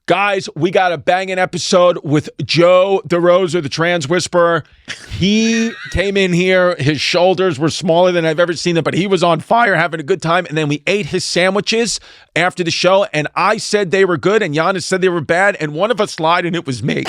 Guys, we got a banging episode with Joe DeRosa, the trans whisperer. He came in here. His shoulders were smaller than I've ever seen them, but he was on fire, having a good time. And then we ate his sandwiches after the show, and I said they were good, and Yannis said they were bad, and one of us lied, and it was me.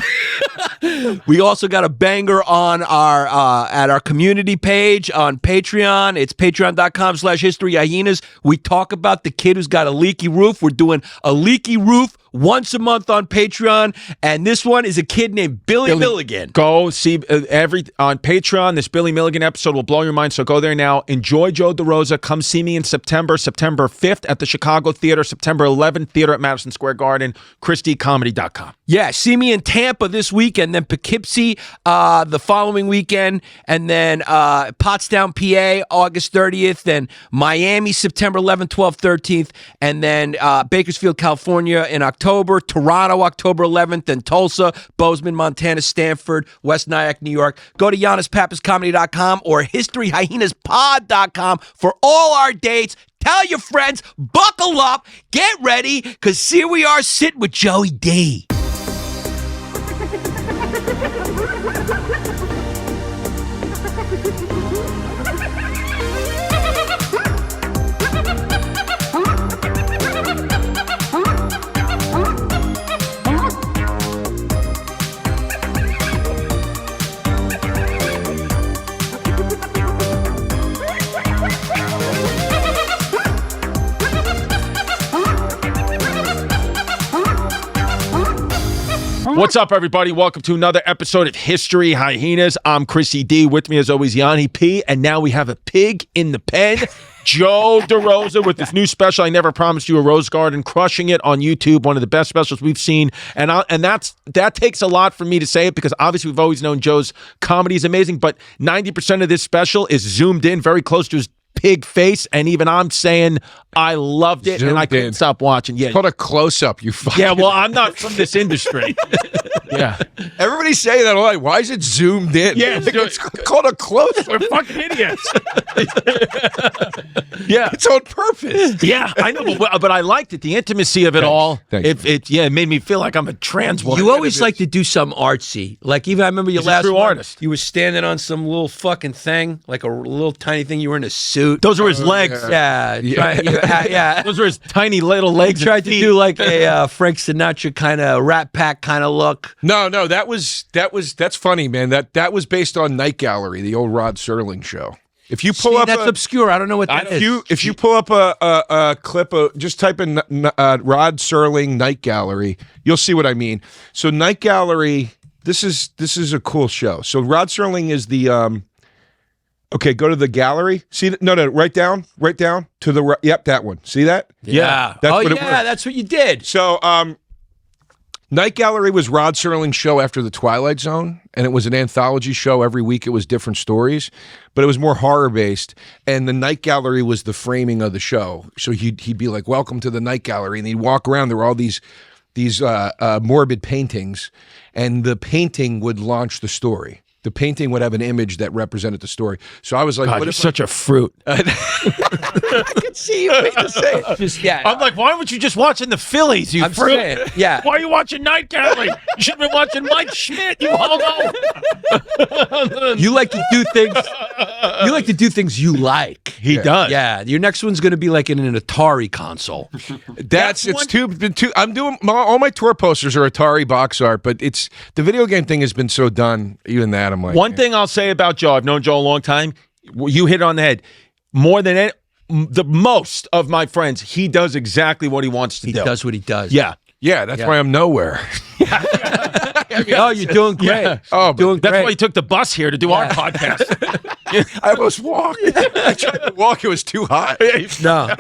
We also got a banger on our at our community page on Patreon. It's patreon.com/historyhyenas. We talk about the kid who's got a leaky roof. We're doing a leaky roof once a month on Patreon, and this one is a kid named Billy Milligan. Go see on Patreon. This Billy Milligan episode will blow your mind, so go there now. Enjoy Joe DeRosa. Come see me in September 5th at the Chicago Theater, September 11th, Theater at Madison Square Garden, ChristyComedy.com. Yeah, see me in Tampa this week, and then Poughkeepsie the following weekend, and then Pottstown, PA, August 30th, then Miami, September 11th, 12th, 13th, and then Bakersfield, California in October, Toronto, October 11th, then Tulsa, Bozeman, Montana, Stanford, West Nyack, New York. Go to YannisPappasComedy.com or HistoryHyenaspod.com for all our dates. Tell your friends, buckle up, get ready, because here we are sitting with Joey D. What's up, everybody? Welcome to another episode of History Hyenas. I'm Chrissy D. With me, as always, Yanni P. And now we have a pig in the pen, Joe DeRosa, with this new special, I Never Promised You a Rose Garden, crushing it on YouTube. One of the best specials we've seen. And that takes a lot for me to say it, because obviously we've always known Joe's comedy is amazing, but 90% of this special is zoomed in very close to his pig face, and even I'm saying I loved it, and I couldn't stop watching. Yeah, it's called a close-up. You fucking yeah. Well, I'm not from this industry. Yeah, everybody's saying that. Like, why is it zoomed in? Yeah, it's called a close-up. We're fucking idiots. Yeah, it's on purpose. Yeah, I know, but I liked it. The intimacy of it all. It made me feel like I'm a trans woman. You always like to do something artsy. Like, even I remember your last true one, artist. You were standing on some little fucking thing, like a little tiny thing. You were in a suit. Those were his legs. Yeah. Those were his tiny little legs. You tried to do like a Frank Sinatra kind of Rat Pack kind of look. No, that's funny, man. That was based on Night Gallery, the old Rod Serling show. If you pull up, that's obscure. I don't know what that is. If you pull up a clip of, just type in Rod Serling Night Gallery, you'll see what I mean. So Night Gallery, this is a cool show. So Rod Serling is the okay, go to the gallery. See that? No, right down to the right. Yep, that one. See that? Yeah. That's what you did. So, Night Gallery was Rod Serling's show after The Twilight Zone, and it was an anthology show. Every week it was different stories, but it was more horror-based, and the Night Gallery was the framing of the show. So he'd be like, welcome to the Night Gallery, and he'd walk around. There were all these morbid paintings, and the painting would launch the story. The painting would have an image that represented the story. So I was like, God, you're such a fruit. I could see you waiting to say it. I'm like, why weren't you just watching the Phillies, you fruit? Saying, yeah. Why are you watching Night Gallery? You should have been watching Mike Schmidt, you homo. You like to do things. You like to do things you like. He does. Yeah. Your next one's going to be like in an Atari console. I'm doing all my tour posters are Atari box art, but it's the video game thing has been so done. Even that, I'm like, one thing I'll say about Joe, I've known Joe a long time. You hit it on the head. More than the most of my friends, he does exactly what he wants to do. He does what he does. Yeah. Yeah, that's why I'm nowhere. Oh, you're doing great. Yeah. Oh, that's why you took the bus here to do our podcast. I almost walked. I tried to walk. It was too hot. No,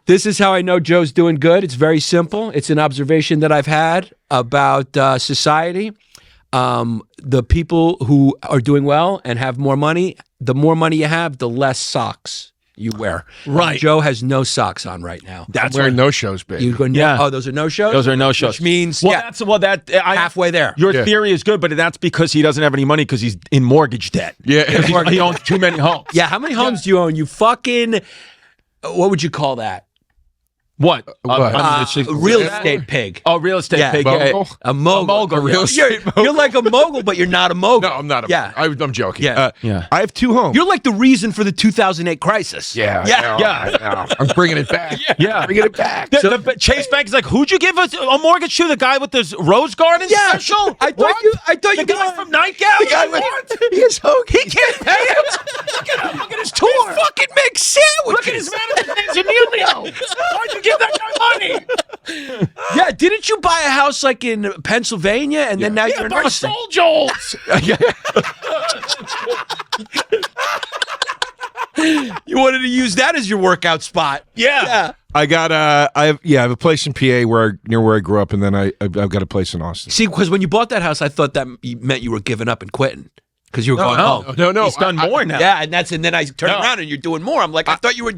this is how I know Joe's doing good. It's very simple. It's an observation that I've had about society. The people who are doing well and have more money, the more money you have, the less socks you wear. Right. Joe has no socks on right now. That's wearing no-shows, baby. You go, Yeah. Oh, those are no-shows? Those are no-shows. Which means, halfway there. Your theory is good, but that's because he doesn't have any money because he's in mortgage debt. Yeah. He owns too many homes. Yeah, how many homes do you own? You fucking, what would you call that? What? Real estate pig. Oh, real estate pig. Mogul? A mogul. real estate mogul. You're like a mogul, but you're not a mogul. No, I'm not. I'm joking. Yeah. I have 2 homes. You're like the reason for the 2008 crisis. I know. I'm bringing it back. Bringing it back. The Chase Bank is like, who'd you give us a mortgage to? The guy with the Rose Garden special? I thought you the guy from Night Gallery. He can't pay it. Look at his tour. He fucking makes sandwiches. Look at his manager's name's Emilio. Why'd you give that guy money? Yeah, didn't you buy a house like in Pennsylvania and then now you're in by Austin? Soul Joel's. You wanted to use that as your workout spot. Yeah. I got I have a place in PA near where I grew up, and then I've got a place in Austin. See, because when you bought that house, I thought that meant you were giving up and quitting. Because you were going home. No. He's done more now. Yeah, and then I turn around and you're doing more. I'm like, I thought you were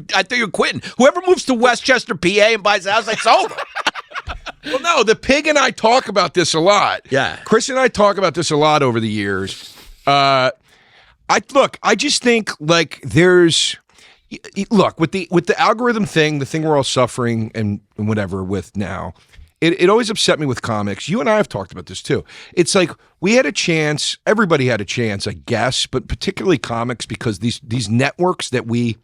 quitting. Whoever moves to Westchester, PA, and buys a house, it's over. Well, no, the pig and I talk about this a lot. Yeah. Chris and I talk about this a lot over the years. I just think like there's with the algorithm thing, the thing we're all suffering and whatever with now. It always upset me with comics. You and I have talked about this too. It's like we had a chance, everybody had a chance, I guess, but particularly comics because these networks that we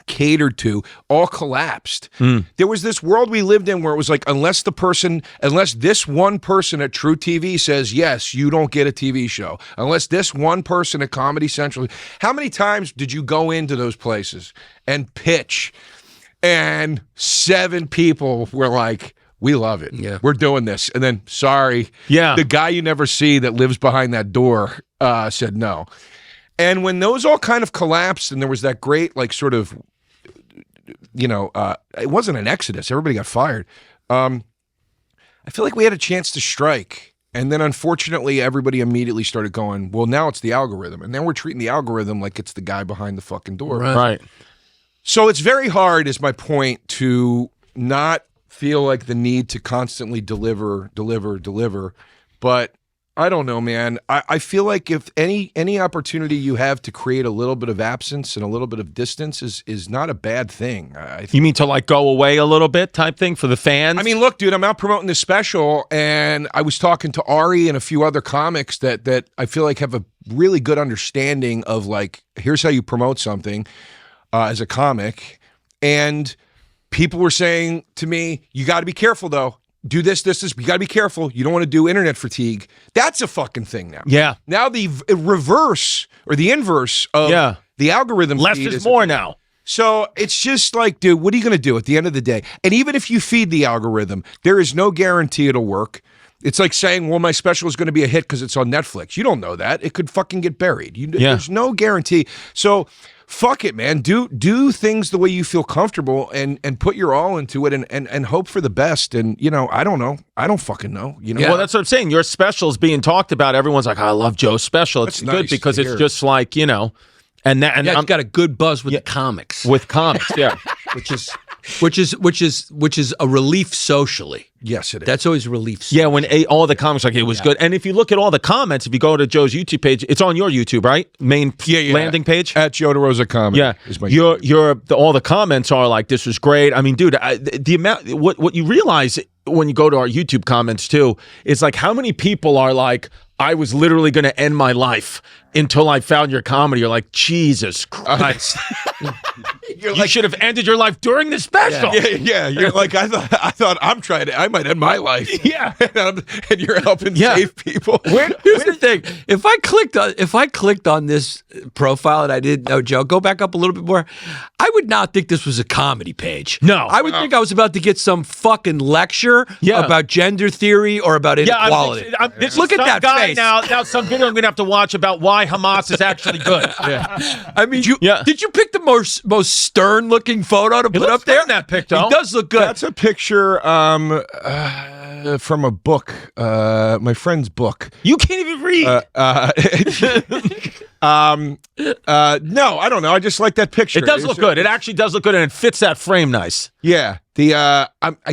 catered to all collapsed. There was this world we lived in where it was like unless this one person at True TV says yes, you don't get a TV show. Unless this one person at Comedy Central. How many times did you go into those places and pitch and 7 people were like, we love it. Yeah. We're doing this. And then, sorry, the guy you never see that lives behind that door said no. And when those all kind of collapsed and there was that great, like, sort of, it wasn't an exodus. Everybody got fired. I feel like we had a chance to strike. And then, unfortunately, everybody immediately started going, well, now it's the algorithm. And then we're treating the algorithm like it's the guy behind the fucking door. Right. So it's very hard, is my point, to not feel like the need to constantly deliver. But I don't know, man. I feel like if any opportunity you have to create a little bit of absence and a little bit of distance is not a bad thing. You mean to like go away a little bit type thing for the fans? I mean, look, dude, I'm out promoting this special, and I was talking to Ari and a few other comics that I feel like have a really good understanding of like, here's how you promote something as a comic. And people were saying to me, you got to be careful, though. Do this. You got to be careful. You don't want to do internet fatigue. That's a fucking thing now. Yeah. Now the reverse or the inverse of the algorithm. Less is more now. So it's just like, dude, what are you going to do at the end of the day? And even if you feed the algorithm, there is no guarantee it'll work. It's like saying, well, my special is going to be a hit because it's on Netflix. You don't know that. It could fucking get buried. There's no guarantee. So fuck it, man. Do things the way you feel comfortable and put your all into it and hope for the best. And, I don't know. I don't fucking know. Well, that's what I'm saying. Your special's being talked about. Everyone's like, I love Joe's special. It's good because it's just like, and it's got a good buzz with the comics. With comics, yeah. Which is a relief socially. Yes, it is. That's always a relief socially. Yeah, when all the comics it was good. And if you look at all the comments, if you go to Joe's YouTube page, it's on your YouTube, right? Main landing page? At Joe DeRosa Comedy. Yeah. Is my all the comments are like, this was great. I mean, dude, the amount, what you realize when you go to our YouTube comments too, is like how many people are like, I was literally going to end my life until I found your comedy. You're like, Jesus Christ. You should have ended your life during the special. Yeah. You're like, I thought I might end my life. Yeah. and you're helping save people. Here's the thing. If I clicked on this profile and I didn't know Joe, go back up a little bit more, I would not think this was a comedy page. No. I would think I was about to get some fucking lecture about gender theory or about inequality. Look at that face. Now some video I'm going to have to watch about why Hamas is actually good. I mean, did you pick the most stern-looking photo to put up there? That picture. It does look good. That's a picture from a book, my friend's book. You can't even read. No, I don't know. I just like that picture. It does look good. It actually does look good, and it fits that frame nice. Yeah. I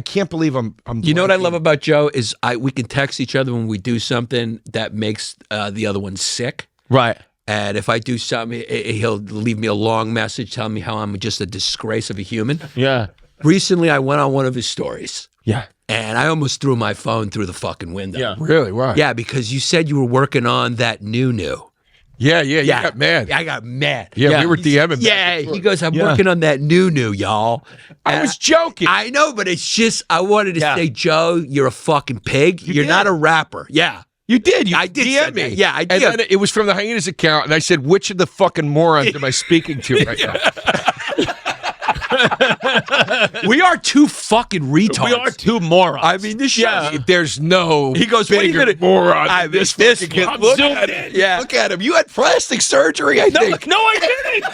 can't believe I'm. You know what I love about Joe is we can text each other when we do something that makes the other one sick. Right. And if I do something, he'll leave me a long message telling me how I'm just a disgrace of a human. Yeah. Recently, I went on one of his stories. Yeah. And I almost threw my phone through the fucking window. Yeah. Really? Why? Yeah, because you said you were working on that new. Yeah. You got mad. I got mad. Yeah, we were DMing. Yeah, he goes, I'm working on that new, y'all. I was joking. I know, but it's just, I wanted to say, Joe, you're a fucking pig. You're did. not a rapper. Yeah. You did. I did DM say me. that. Yeah, I did. And then it was from the Hyenas account, and I said, which of the fucking morons am I speaking to right now? We are two fucking retards. We are two morons. I mean, this shit. There's no He goes, what are you bigger gonna moron I than mean, this this fucking kid. one. Look Zoomed at in. him. Yeah. Look at him. You had plastic surgery, I think. No, I didn't.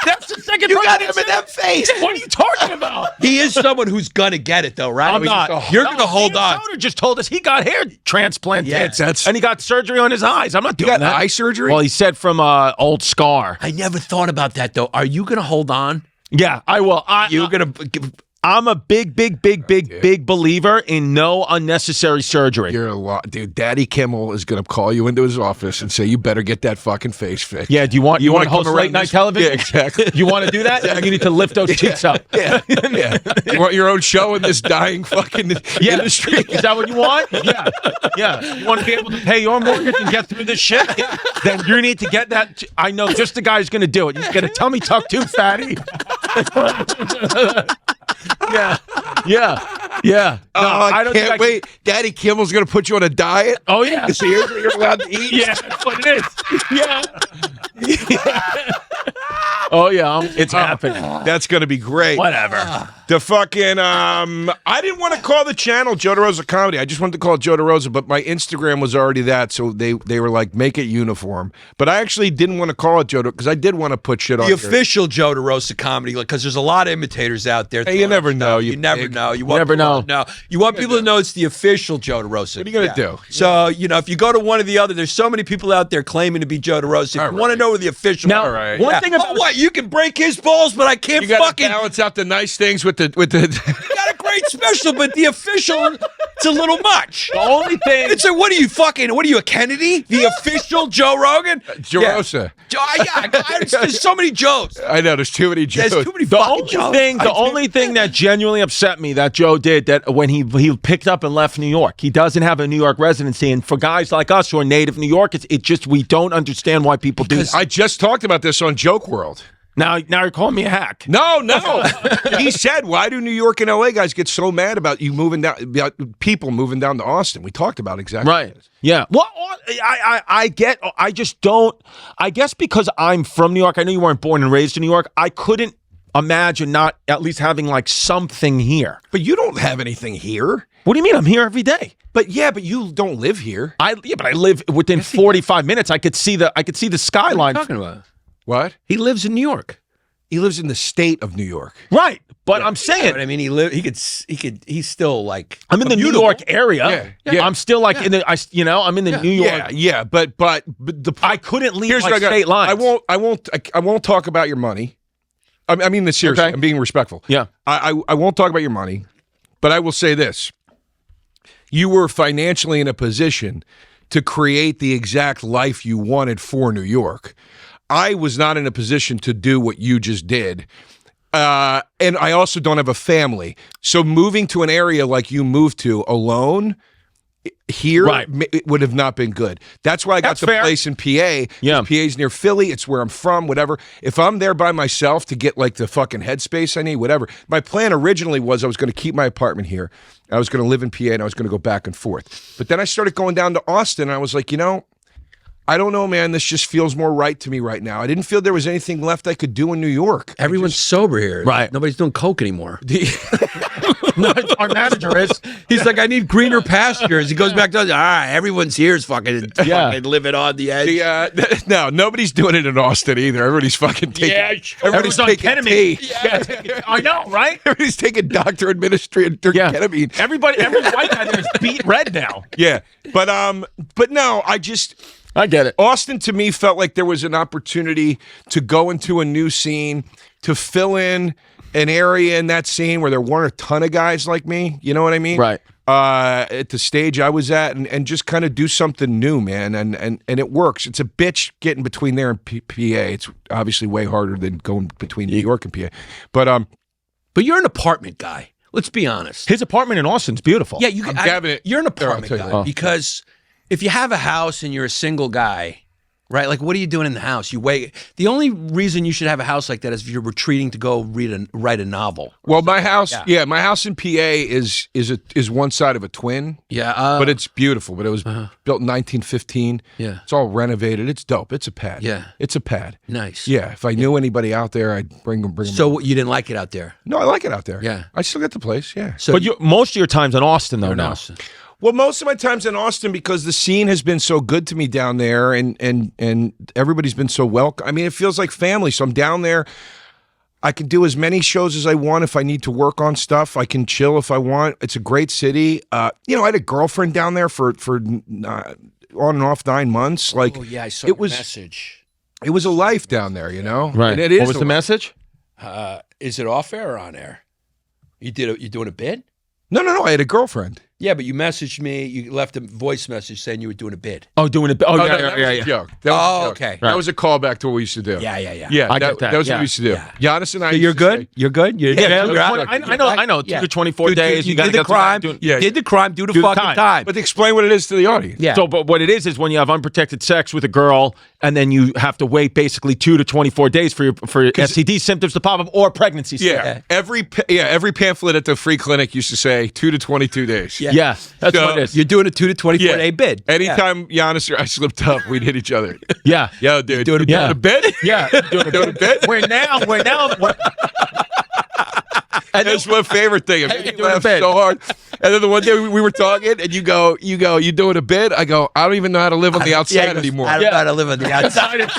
That's the second You time got I him in said that it. face. What are you talking about? He is someone who's gonna get it, though, right? I'm not. You're gonna hold on. Soder just told us he got hair transplanted. Yeah. And he got surgery on his eyes. I'm not You doing got that. eye surgery? Well, he said from old scar. I never thought about that, though. Are you gonna hold on? Yeah, I will. You're gonna. I'm a big believer in no unnecessary surgery. You're a lot. Dude, Daddy Kimmel is going to call you into his office and say, you better get that fucking face fixed. Yeah, do you want to wanna host come late around night this- television? Yeah, exactly. You want to do that? You need to lift those cheeks up. Yeah. You want your own show in this dying fucking industry? Is that what you want? Yeah. You want to be able to pay your mortgage and get through this shit? Then you need to get that. I know just the guy who's going to do it. He's going to tummy tuck too, fatty. Yeah. No, I don't think can't wait. Daddy Kimmel's going to put you on a diet. Oh, yeah. So you're allowed to eat. Yeah, that's what it is. Yeah. Oh, yeah. It's happening. That's going to be great. Whatever. The fucking I didn't want to call the channel Joe DeRosa Comedy. I just wanted to call it Joe DeRosa, but my Instagram was already that, so they were like, make it uniform. But I actually didn't want to call it Joe because I did want to put shit on The there. official Joe DeRosa comedy, because there's a lot of imitators out there. Hey, you never know. You never pig. know. You want never people know. to know. You want people to know it's the official Joe DeRosa. What are you gonna do? So, if you go to one or the other, there's so many people out there claiming to be Joe DeRosa. If you want to know who the official Now, All right. one thing about what? You can break his balls, but I can't You got to fucking. balance out the nice things with the Got a great special, but the official, it's a little much. the only thing. It's what are you, a Kennedy? The official Joe Rogan? DeRosa. There's so many Joes. I know there's too many Joes. There's too many The fucking only Joes. thing, the only thing that genuinely upset me that Joe did that when he picked up and left New York, he doesn't have a New York residency, and for guys like us who are native New York, it just we don't understand why people do. I just talked about this on Joke World. Now you're calling me a hack. No. He said, why do New York and LA guys get so mad about you moving down, about people moving down to Austin? We talked about exactly Right. this. Yeah. Well, I get. I just don't. I guess because I'm from New York. I know you weren't born and raised in New York. I couldn't imagine not at least having like something here. But you don't have anything here. What do you mean? I'm here every day. But you don't live here. But I live within 45 minutes. I could see the skyline. What are you talking about? What? He lives in New York. He lives in the state of New York. Right. But I'm But saying I mean, he's still like. I'm in the New commutable. York area. Yeah. I'm still like in the. I'm in the New York. Yeah. But the I couldn't leave here's like what I got. state lines. I won't talk about your money. I mean this seriously. Okay. I'm being respectful. Yeah. I won't talk about your money, but I will say this: you were financially in a position to create the exact life you wanted for New York. I was not in a position to do what you just did. And I also don't have a family. So moving to an area like you moved to alone here Right. it would have not been good. That's why I got That's the fair. place in PA. Yeah. PA's near Philly. It's where I'm from, whatever. If I'm there by myself to get like the fucking headspace I need, whatever. My plan originally was I was going to keep my apartment here. I was going to live in PA and I was going to go back and forth. But then I started going down to Austin and I was like, I don't know, man. This just feels more right to me right now. I didn't feel there was anything left I could do in New York. Everyone's sober here. Right. Nobody's doing coke anymore. Our manager is. He's like, I need greener pastures. He goes back to, everyone's here is fucking living on the edge. No, nobody's doing it in Austin either. Everybody's fucking taking. Everybody's on taking ketamine. tea. Yeah, I know, right? Everybody's taking doctor administered ketamine. Every white guy there is beat red now. Yeah, but no, I get it. Austin to me felt like there was an opportunity to go into a new scene, to fill in an area in that scene where there weren't a ton of guys like me. You know what I mean? Right. At the stage I was at, and just kind of do something new, man. And it works. It's a bitch getting between there and PA. It's obviously way harder than going between New York and PA. But But you're an apartment guy. Let's be honest. His apartment in Austin's beautiful. Yeah, you're an apartment I'll tell you guy what. because if you have a house and you're a single guy, right? Like, what are you doing in the house? You wait. The only reason you should have a house like that is if you're retreating to go write a novel. Well, my house, my house in PA is one side of a twin. Yeah, But it's beautiful. But it was built in 1915. Yeah. It's all renovated. It's dope. It's a pad. Yeah. It's a pad. Nice. Yeah. If I knew anybody out there, I'd bring them. So you didn't like it out there? No, I like it out there. Yeah. I still get the place. Yeah. So But most of your time's in Austin, though, you're in now. Austin. Well, most of my time's in Austin because the scene has been so good to me down there, and everybody's been so welcome. I mean, it feels like family. So I'm down there. I can do as many shows as I want if I need to work on stuff. I can chill if I want. It's a great city. I had a girlfriend down there for on and off 9 months. Like, Oh yeah, I saw it your was. message. It was a life down there, you know. Right. And it is. What was the message? Is it off air or on air? You doing a bid? No. I had a girlfriend. Yeah, but you messaged me. You left a voice message saying you were doing a bid. Oh, doing it. Oh, No, yeah, that yeah, was yeah. a joke. That was a joke. Okay. That was a callback to what we used to do. Yeah. Yeah, I get that. That was Yeah. what we used to do. Yeah. Giannis and I. So used you're to good. say- You're good. You're Yeah, you're out. I know. 2 to 24 Good, days. You gotta did the get to crime. doing- Yeah. Did the crime. Do the Do the fucking time. time. But explain what it is to the audience. Yeah. So, but what it is when you have unprotected sex with a girl, and then you have to wait basically 2 to 24 days for STD symptoms to pop up or pregnancy. Yeah. Every pamphlet at the free clinic used to say 2 to 22 days. Yeah. Yeah, that's So- what it is. You're doing a 2 to 24 day bid. Anytime Giannis or I slipped up, we'd hit each other. Yeah. Yo, dude. doing a Yeah. bed? Yeah, doing a bit. We're now. And That's my favorite thing. It made me doing a laugh bit. so hard. And then the one day we were talking, and you go, you doing a bid? I go, I don't even know how to live on the outside anymore. I don't know how to live on the outside.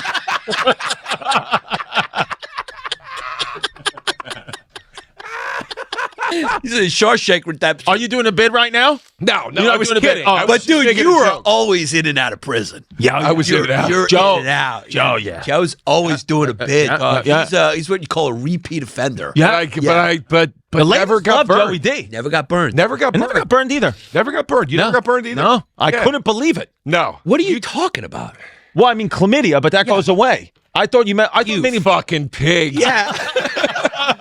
He's in Shawshank Redemption. Are you doing a bid right now? No, You're not I was doing a bit. kidding. Oh, I was But just dude, making you a were joke. always in and out of prison. Yeah, I was in and out. You're Joe. in and out. Joe, yeah. Joe's always doing a bid. yeah. He's what you call a repeat offender. Yeah. But The never ladies got love burned. Joey D. Never got burned. Never got I burned. never got burned either. Never got burned. You never got burned either? No, I Yeah. couldn't believe it. No. What are you talking about? Well, I mean chlamydia, but that goes away. I thought you meant. I thought You maybe. fucking pig. Yeah.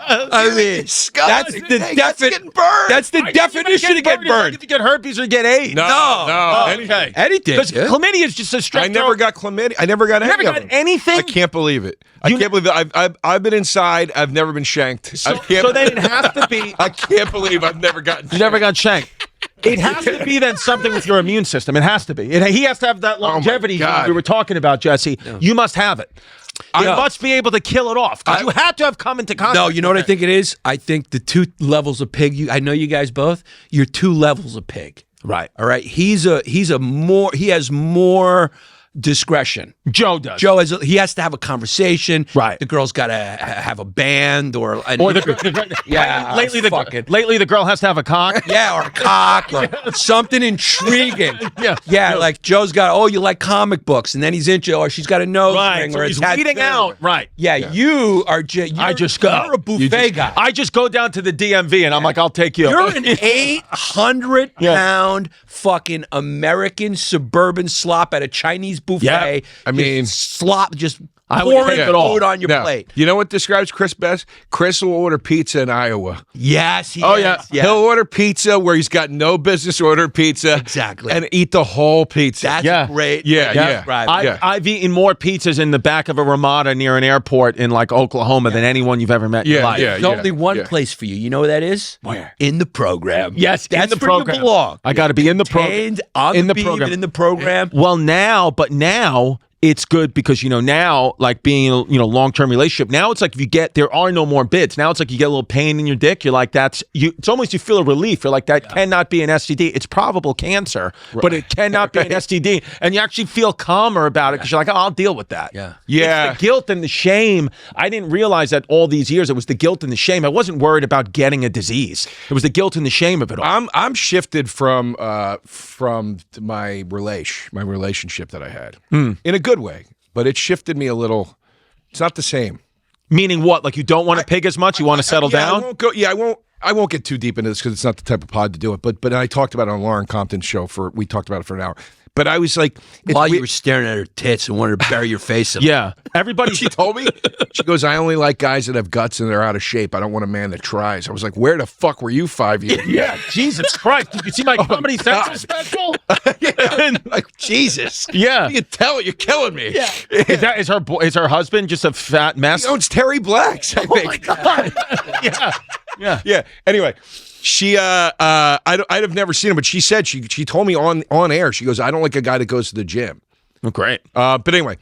I mean, that's the definition. That's the definition of get burned. If you get herpes or get AIDS. No. Oh, Anything. okay. Anything. Because chlamydia is just a strep I never throat. got chlamydia. I never got any Never of got them. anything? I can't believe it. I You can't believe it. I've been inside. I've never been shanked. So, I can't, so then it has to be. I can't believe I've never gotten. You never got shanked. It has to be then something with your immune system. It has to be. He has to have that longevity God. we were talking about, Jesse. You must have it. You must be able to kill it off. Because you had to have come into contact. No, you know what I think it is? I think the 2 levels of pig. I know you guys both. You're 2 levels of pig. Right. All right. He has more discretion. Joe does. Joe he has to have a conversation. Right. The girl's got to have a band or yeah. Lately the girl has to have a cock. Yeah, or a cock or something intriguing. Yeah. Like Joe's got, you like comic books, and then he's into, or she's got a nose Right. ring So or a he's tattoo. weeding out. Right. Yeah, you are I just go. You're a buffet guy. I just go down to the DMV and I'm like, I'll take you. You're an 800-pound fucking American suburban slop at a Chinese buffet. Yeah. I mean, just slop, just I would pouring take it all. food on your no. plate. You know what describes Chris best? Chris will order pizza in Iowa. Yes, he Oh, is. yeah. He'll order pizza where he's got no business ordering pizza. Exactly. And eat the whole pizza. That's great. Yeah. Right. I've eaten more pizzas in the back of a Ramada near an airport in like Oklahoma than anyone you've ever met in your life. Yeah. There's only one place for you. You know where that is? Where? In the program. Yes, that's in the where program. you belong. I got to be in the program. Contained on In the the beam program. and in the program. Well, now it's good because, now, like being, long-term relationship, now it's like there are no more bids. Now it's like you get a little pain in your dick. You're like, it's almost you feel a relief. You're like, that cannot be an STD. It's probable cancer, but it cannot be an STD. And you actually feel calmer about it because you're like, I'll deal with that. Yeah. It's the guilt and the shame. I didn't realize that all these years. It was the guilt and the shame. I wasn't worried about getting a disease. It was the guilt and the shame of it all. I'm shifted from my relationship that I had in a good way, but it shifted me a little. It's not the same. Meaning what? Like you don't want to pig as much? You want to settle down? I won't get too deep into this because it's not the type of pod to do it. But I talked about it on Lauren Compton's show we talked about it for an hour. but I was like, While you were staring at her tits and wanted to bury your face in them. Yeah. Everybody. she told me, she goes, I only like guys that have guts and they're out of shape. I don't want a man that tries. I was like, where the fuck were you 5 years? Yeah, Jesus Christ. Did you see my Comedy Central special? Like, Jesus. Yeah. You can tell it. You're killing me. Yeah. Is her husband just a fat mess? He owns Terry Black's, I think. Oh my God. Yeah. Yeah. Yeah. Anyway, she I'd have never seen him, but she said she told me on air. She goes, I don't like a guy that goes to the gym. Oh, great. But anyway.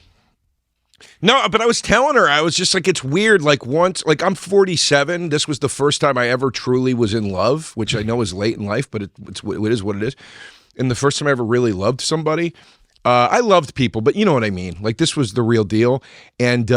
No, but I was telling her, I was just like, it's weird. Like once, like I'm 47. This was the first time I ever truly was in love, which I know is late in life, but it is what it is. And the first time I ever really loved somebody. I loved people, but you know what I mean? Like this was the real deal. And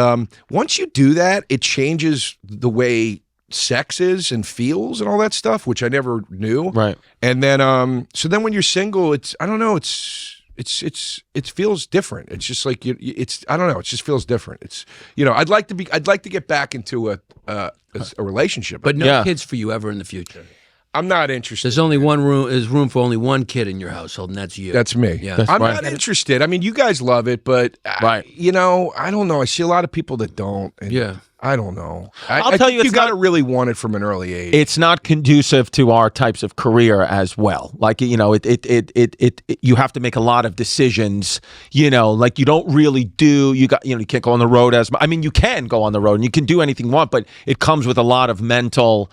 once you do that, it changes the way sex is and feels and all that stuff, which I never knew. Right. And then, so then when you're single, I don't know, it feels different. It's just like I don't know. It just feels different. It's I'd like to get back into a relationship, But no Yeah. kids for you ever in the future. I'm not interested. There's only one room. There's room for only one kid in your household, and that's you. That's me. Yeah. That's I'm right. not interested. I mean, you guys love it, but Right. I don't know. I see a lot of people that don't. And Yeah. I don't know. I'll I tell think you, you it's got to not- really want it from an early age. It's not conducive to our types of career as well. Like, you have to make a lot of decisions, like you don't really do, you can't go on the road as much. I mean, you can go on the road and you can do anything you want, but it comes with a lot of mental,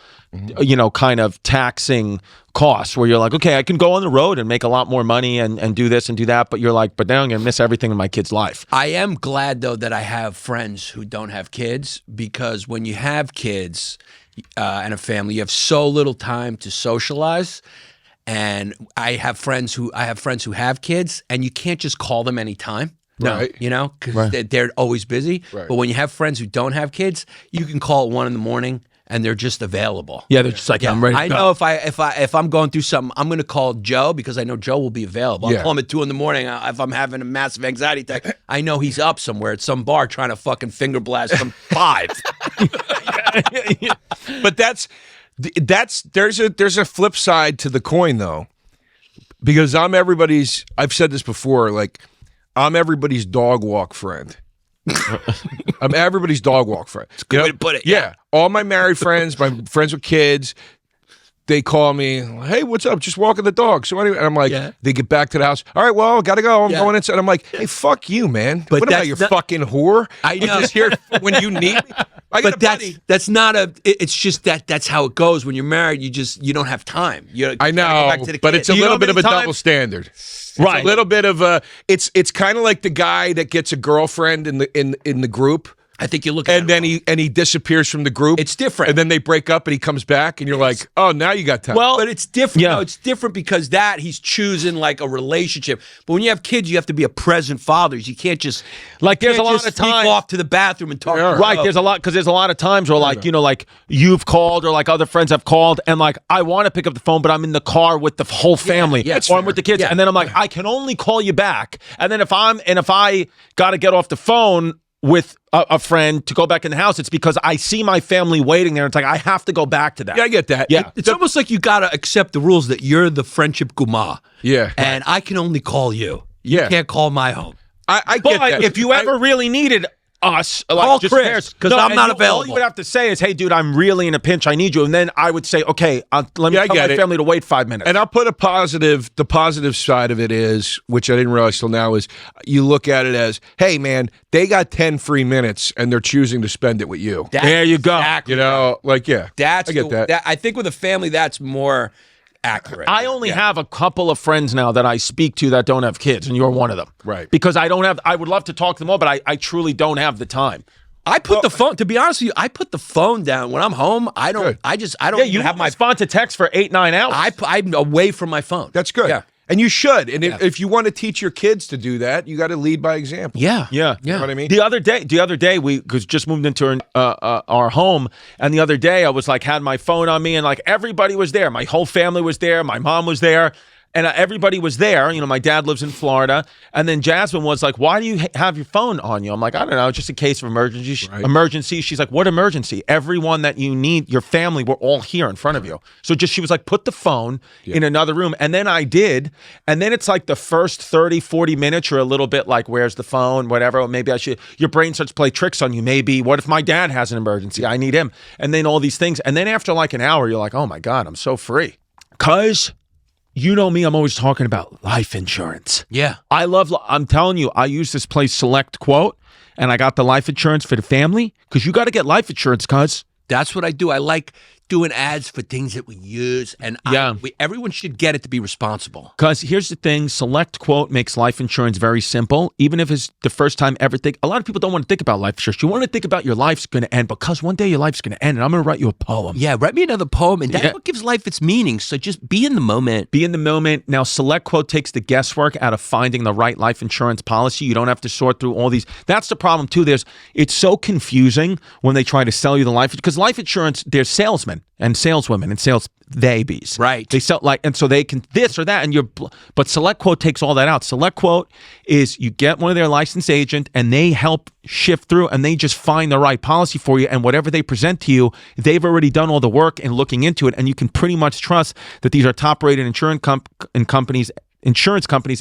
kind of taxing costs where you're like, okay, I can go on the road and make a lot more money and do this and do that. But you're like, but now I'm going to miss everything in my kid's life. I am glad though that I have friends who don't have kids, because when you have kids and a family, you have so little time to socialize. And I have friends who have kids, and you can't just call them anytime. Right. Because they're always busy. Right. But when you have friends who don't have kids, you can call at 1 a.m. and they're just available. Yeah, they're just like, I'm ready to I go. know if I'm going through something, I'm going to call Joe because I know Joe will be available. I'll Yeah. call him at 2 a.m. If I'm having a massive anxiety attack. I know he's up somewhere at some bar trying to fucking finger blast some 5. But there's a flip side to the coin though, because I've said this before, like I'm everybody's dog walk friend. I'm everybody's dog walk friend. It's a good way to put it, Yeah. All my married friends, my friends with kids, they call me, hey, what's up? Just walking the dog. So anyway, and I'm like, they get back to the house. All right, well, gotta go. I'm going inside. I'm like, hey, fuck you, man. But what am I, that's your not- fucking whore? I know. I'm just here when you need me. I got But a buddy. that's not it's just that's how it goes when you're married. You don't have time. I know, go back to the but kid. it's a You know little how bit of many a times- double standard. Right. It's a little bit of a. It's kind of like the guy that gets a girlfriend in the group, I think you look at and then he disappears from the group. It's different. and then they break up, and he comes back, and you're like, oh, now you got time. Well, But it's different. Yeah. No, it's different because he's choosing like a relationship. But when you have kids, you have to be a present father. You can't just Like, there's can't a lot just of sneak time- off to the bathroom and talk. Yeah. to Right, Joe. there's a lot of times where like, like you've called or like other friends have called and like I want to pick up the phone, but I'm in the car with the whole family yeah, that's or I'm fair. with the kids. Yeah. And then I'm like, I can only call you back. And then if I got to get off the phone with a friend to go back in the house, it's because I see my family waiting there. It's like, I have to go back to that. yeah, I get that. Yeah. It's almost like you got to accept the rules that you're the friendship guma. Yeah. And I can only call you. Yeah. You can't call my home. I But get that. if you ever really needed us, like, Call just Chris, pairs- 'cause I'm and not All available. you would have to say is, hey, dude, I'm really in a pinch. I need you. And then I would say, okay, let me Yeah, I tell get my it. family to wait 5 minutes. And I'll put the positive side of it is, which I didn't realize till now, is you look at it as, hey, man, they got 10 free minutes and they're choosing to spend it with you. There you go. Exactly. You know, like, yeah, That's I get that. I think with a family, that's more accurate. I only have a couple of friends now that I speak to that don't have kids, and you're one of them. Right. Because I would love to talk to them all, but I truly don't have the time. I put the phone. To be honest with you, I put the phone down when I'm home. I don't. Good. I don't Yeah, even you have my. respond to text for 8-9 hours. I'm away from my phone. That's good. Yeah. And you should. And if you want to teach your kids to do that, you got to lead by example. Yeah. Yeah. You know what I mean? The other day, we just moved into our home, and the other day I was like, had my phone on me, and like everybody was there. My whole family was there. My mom was there. And everybody was there. You know, my dad lives in Florida. And then Jasmine was like, why do you have your phone on you? I'm like, I don't know, just in case of emergency. Emergency. She's like, what emergency? Everyone that you need, your family, were all here in front of you. So she was like, put the phone in another room. And then I did. And then it's like the first 30, 40 minutes, you're a little bit like, where's the phone? Whatever. Maybe I should. Your brain starts to play tricks on you. Maybe, what if my dad has an emergency? I need him. And then all these things. And then after like an hour, you're like, oh my God, I'm so free. Because you know me, I'm always talking about life insurance. Yeah. I'm telling you, I use this place Select Quote, and I got the life insurance for the family, because you got to get life insurance, cuz. That's what I do. I like doing ads for things that we use, and everyone should get it to be responsible. Because here's the thing, Select Quote makes life insurance very simple, even if it's the first time ever. A lot of people don't want to think about life insurance. You want to think about your life's going to end, because one day your life's going to end, and I'm going to write you a poem. Yeah, write me another poem, and that's what gives life its meaning. So just be in the moment. Be in the moment. Now, Select Quote takes the guesswork out of finding the right life insurance policy. You don't have to sort through all these. That's the problem, too. It's so confusing when they try to sell you the life, because life insurance, there's salesmen and saleswomen and sales babies. Right. They sell and so they can this or that, but Select Quote takes all that out. Select Quote is you get one of their licensed agent, and they help shift through, and they just find the right policy for you, and whatever they present to you, they've already done all the work and looking into it, and you can pretty much trust that these are top-rated insurance companies,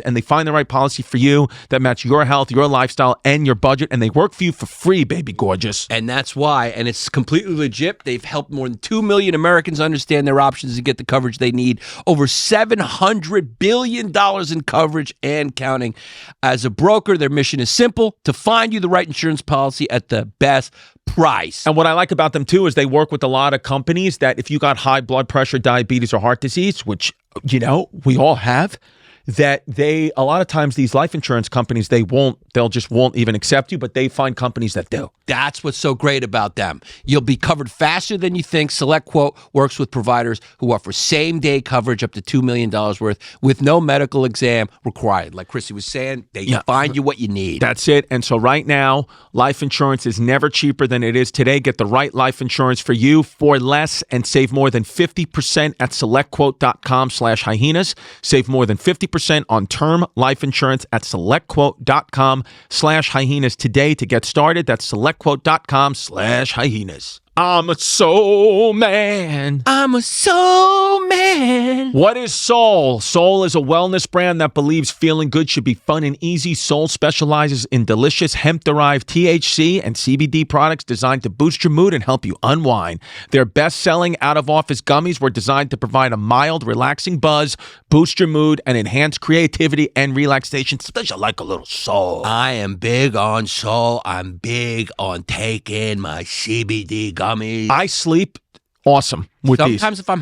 and they find the right policy for you that match your health, your lifestyle, and your budget, and they work for you for free, baby gorgeous. And that's why, and it's completely legit. They've helped more than 2 million Americans understand their options and get the coverage they need. Over $700 billion in coverage and counting. As a broker, their mission is simple: to find you the right insurance policy at the best price. And what I like about them, too, is they work with a lot of companies that if you got high blood pressure, diabetes, or heart disease, which, you know, we all have, that a lot of times these life insurance companies, they'll just won't even accept you, but they find companies that do. That's what's so great about them. You'll be covered faster than you think. Select Quote works with providers who offer same-day coverage up to $2 million worth with no medical exam required. Like Chrissy was saying, they find you what you need. That's it. And so right now, life insurance is never cheaper than it is today. Get the right life insurance for you for less and save more than 50% at selectquote.com/hyenas. Save more than 50% on term life insurance at selectquote.com/hyenas today to get started. That's selectquote.com/hyenas. I'm a soul man. I'm a soul man. What is Soul? Soul is a wellness brand that believes feeling good should be fun and easy. Soul specializes in delicious hemp-derived THC and CBD products designed to boost your mood and help you unwind. Their best-selling out-of-office gummies were designed to provide a mild, relaxing buzz, boost your mood, and enhance creativity and relaxation. Especially like a little soul. I am big on soul. I'm big on taking my CBD gummies. I sleep awesome with these. Sometimes if I'm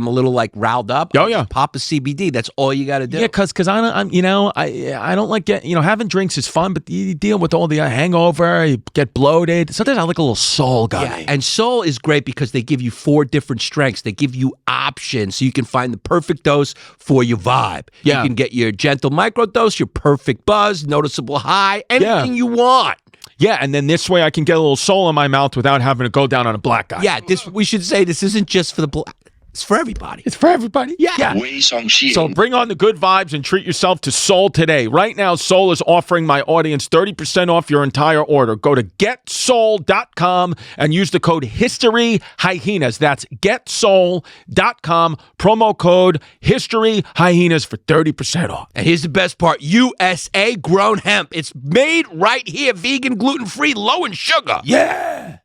a little like riled up, pop a CBD. That's all you got to do. Yeah, because I don't like having drinks is fun, but you deal with all the hangover, you get bloated. Sometimes I like a little Soul gummy. Yeah, and Soul is great because they give you 4 different strengths. They give you options so you can find the perfect dose for your vibe. Yeah. You can get your gentle microdose, your perfect buzz, noticeable high, anything you want. Yeah, and then this way I can get a little Soul in my mouth without having to go down on a black guy. Yeah, we should say this isn't just for the black. It's for everybody. It's for everybody. Yeah. So bring on the good vibes and treat yourself to Soul today. Right now, Soul is offering my audience 30% off your entire order. Go to getsoul.com and use the code HISTORYHyenas. That's getsoul.com, promo code HISTORYHyenas for 30% off. And here's the best part. USA grown hemp. It's made right here, vegan, gluten-free, low in sugar. Yeah.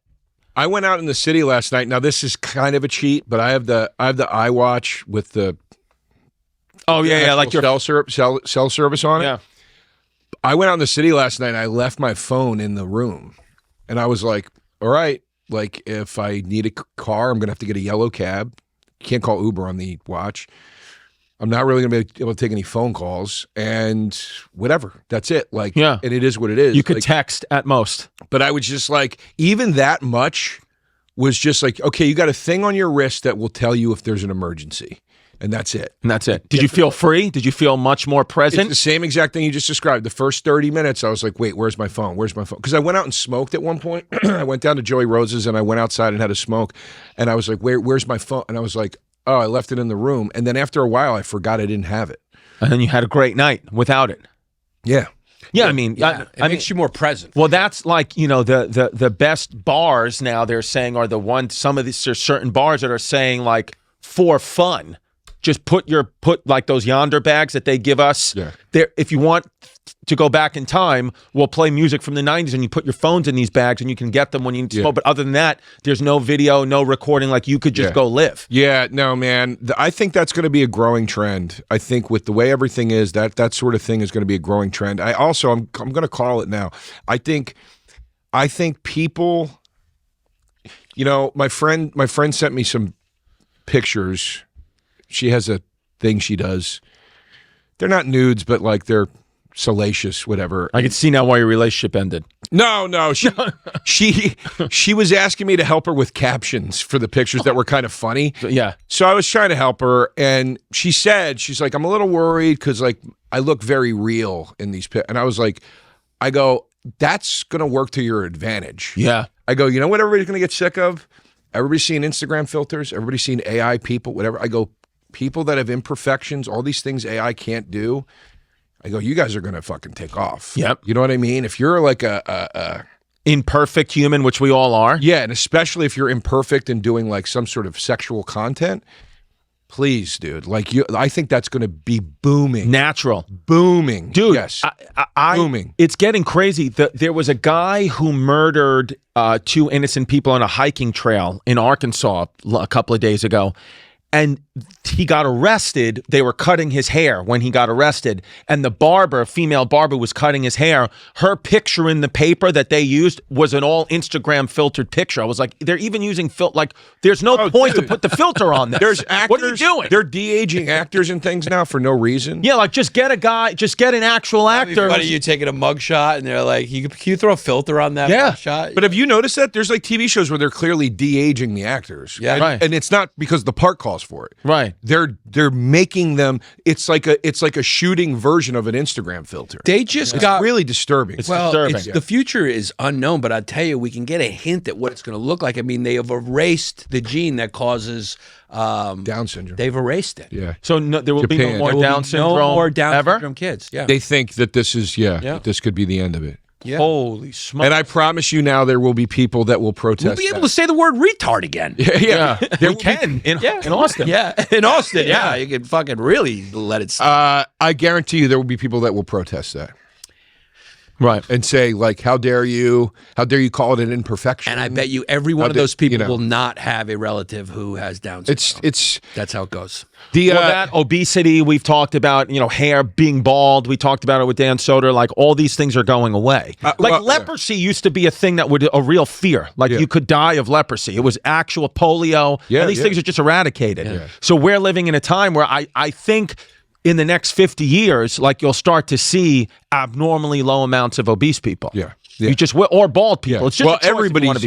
I went out in the city last night. Now this is kind of a cheat, but I have the iWatch with the like your cell service on it. Yeah. I went out in the city last night and I left my phone in the room. And I was like, all right, like if I need a car, I'm gonna have to get a yellow cab. Can't call Uber on the watch. I'm not really going to be able to take any phone calls and whatever. That's it. Like, and it is what it is. You could text at most. But I was just like, even that much was just like, okay, you got a thing on your wrist that will tell you if there's an emergency. And that's it. Did you feel free? Did you feel much more present? It's the same exact thing you just described. The first 30 minutes, I was like, wait, where's my phone? Where's my phone? Because I went out and smoked at one point. I went down to Joey Rose's and I went outside and had a smoke. And I was like, where's my phone? And I was like, oh, I left it in the room. And then after a while, I forgot I didn't have it. And then you had a great night without it. Yeah. Yeah, I mean, it I makes you more present. well, that's like, you know, the best bars now they're saying are the ones, some of these, there's certain bars that are saying like for fun, just put like those Yonder bags that they give us there. If you want to go back in time, we'll play music from the 90s and you put your phones in these bags and you can get them when you need to smoke. But other than that, there's no video, no recording. Like you could just go live. Yeah, no, man. I think that's going to be a growing trend. I think with the way everything is, that sort of thing is going to be a growing trend. I'm going to call it now. I think people, you know, my friend sent me some pictures. She has a thing she does. They're not nudes, but like they're salacious, whatever. I can see now why your relationship ended. No, she was asking me to help her with captions for the pictures that were kind of funny. Yeah. So I was trying to help her, and she's like, I'm a little worried because like I look very real in these pictures. And I was like, I go, that's gonna work to your advantage. Yeah. I go, you know what everybody's gonna get sick of? Everybody's seeing Instagram filters, everybody's seeing AI people, whatever. I go, people that have imperfections, all these things AI can't do. I go, you guys are going to fucking take off. Yep. You know what I mean? If you're like a imperfect human, which we all are. Yeah, and especially if you're imperfect and doing like some sort of sexual content, please, dude. Like I think that's going to be booming. Natural. Booming. Dude, yes. booming. It's getting crazy. There was a guy who murdered 2 innocent people on a hiking trail in Arkansas a couple of days ago. And he got arrested. They were cutting his hair when he got arrested. And the barber, female barber, was cutting his hair. Her picture in the paper that they used was an all Instagram filtered picture. I was like, they're even using like, there's no point to put the filter on this. There's actors. What are you doing? They're de-aging actors and things now for no reason. Yeah, like just get an actual actor. Funny, you taking a mugshot and they're like, can you throw a filter on that mugshot? But have you noticed that? There's like TV shows where they're clearly de-aging the actors. Yeah. Right. And it's not because the part calls for it. Right. They're making them. It's like a shooting version of an Instagram filter. They just It's got really disturbing. It's disturbing. The future is unknown, but I tell you, we can get a hint at what it's going to look like. I mean, they have erased the gene that causes Down syndrome. They've erased it. Yeah. So there will be Japan. no more There will Down be syndrome no more Down ever? syndrome kids. Yeah. They think that this is that this could be the end of it. Yeah. Holy smokes. And I promise you now there will be people that will protest. We'll be able to say the word retard again. Yeah. We can in Austin. Yeah, in Austin. Yeah, you can fucking really let it stop. I guarantee you there will be people that will protest that. Right. And say, like, how dare you call it an imperfection? And I bet you every one of those people you know. will not have a relative who has Down syndrome. It's That's how it goes. That obesity we've talked about, hair being bald. We talked about it with Dan Soder. Like all these things are going away. Leprosy used to be a thing that would a real fear. Like you could die of leprosy. It was actual polio. And these things are just eradicated. Yeah. So we're living in a time where I think in the next 50 years, like you'll start to see abnormally low amounts of obese people. Yeah. You just or bald people. Yeah. It's just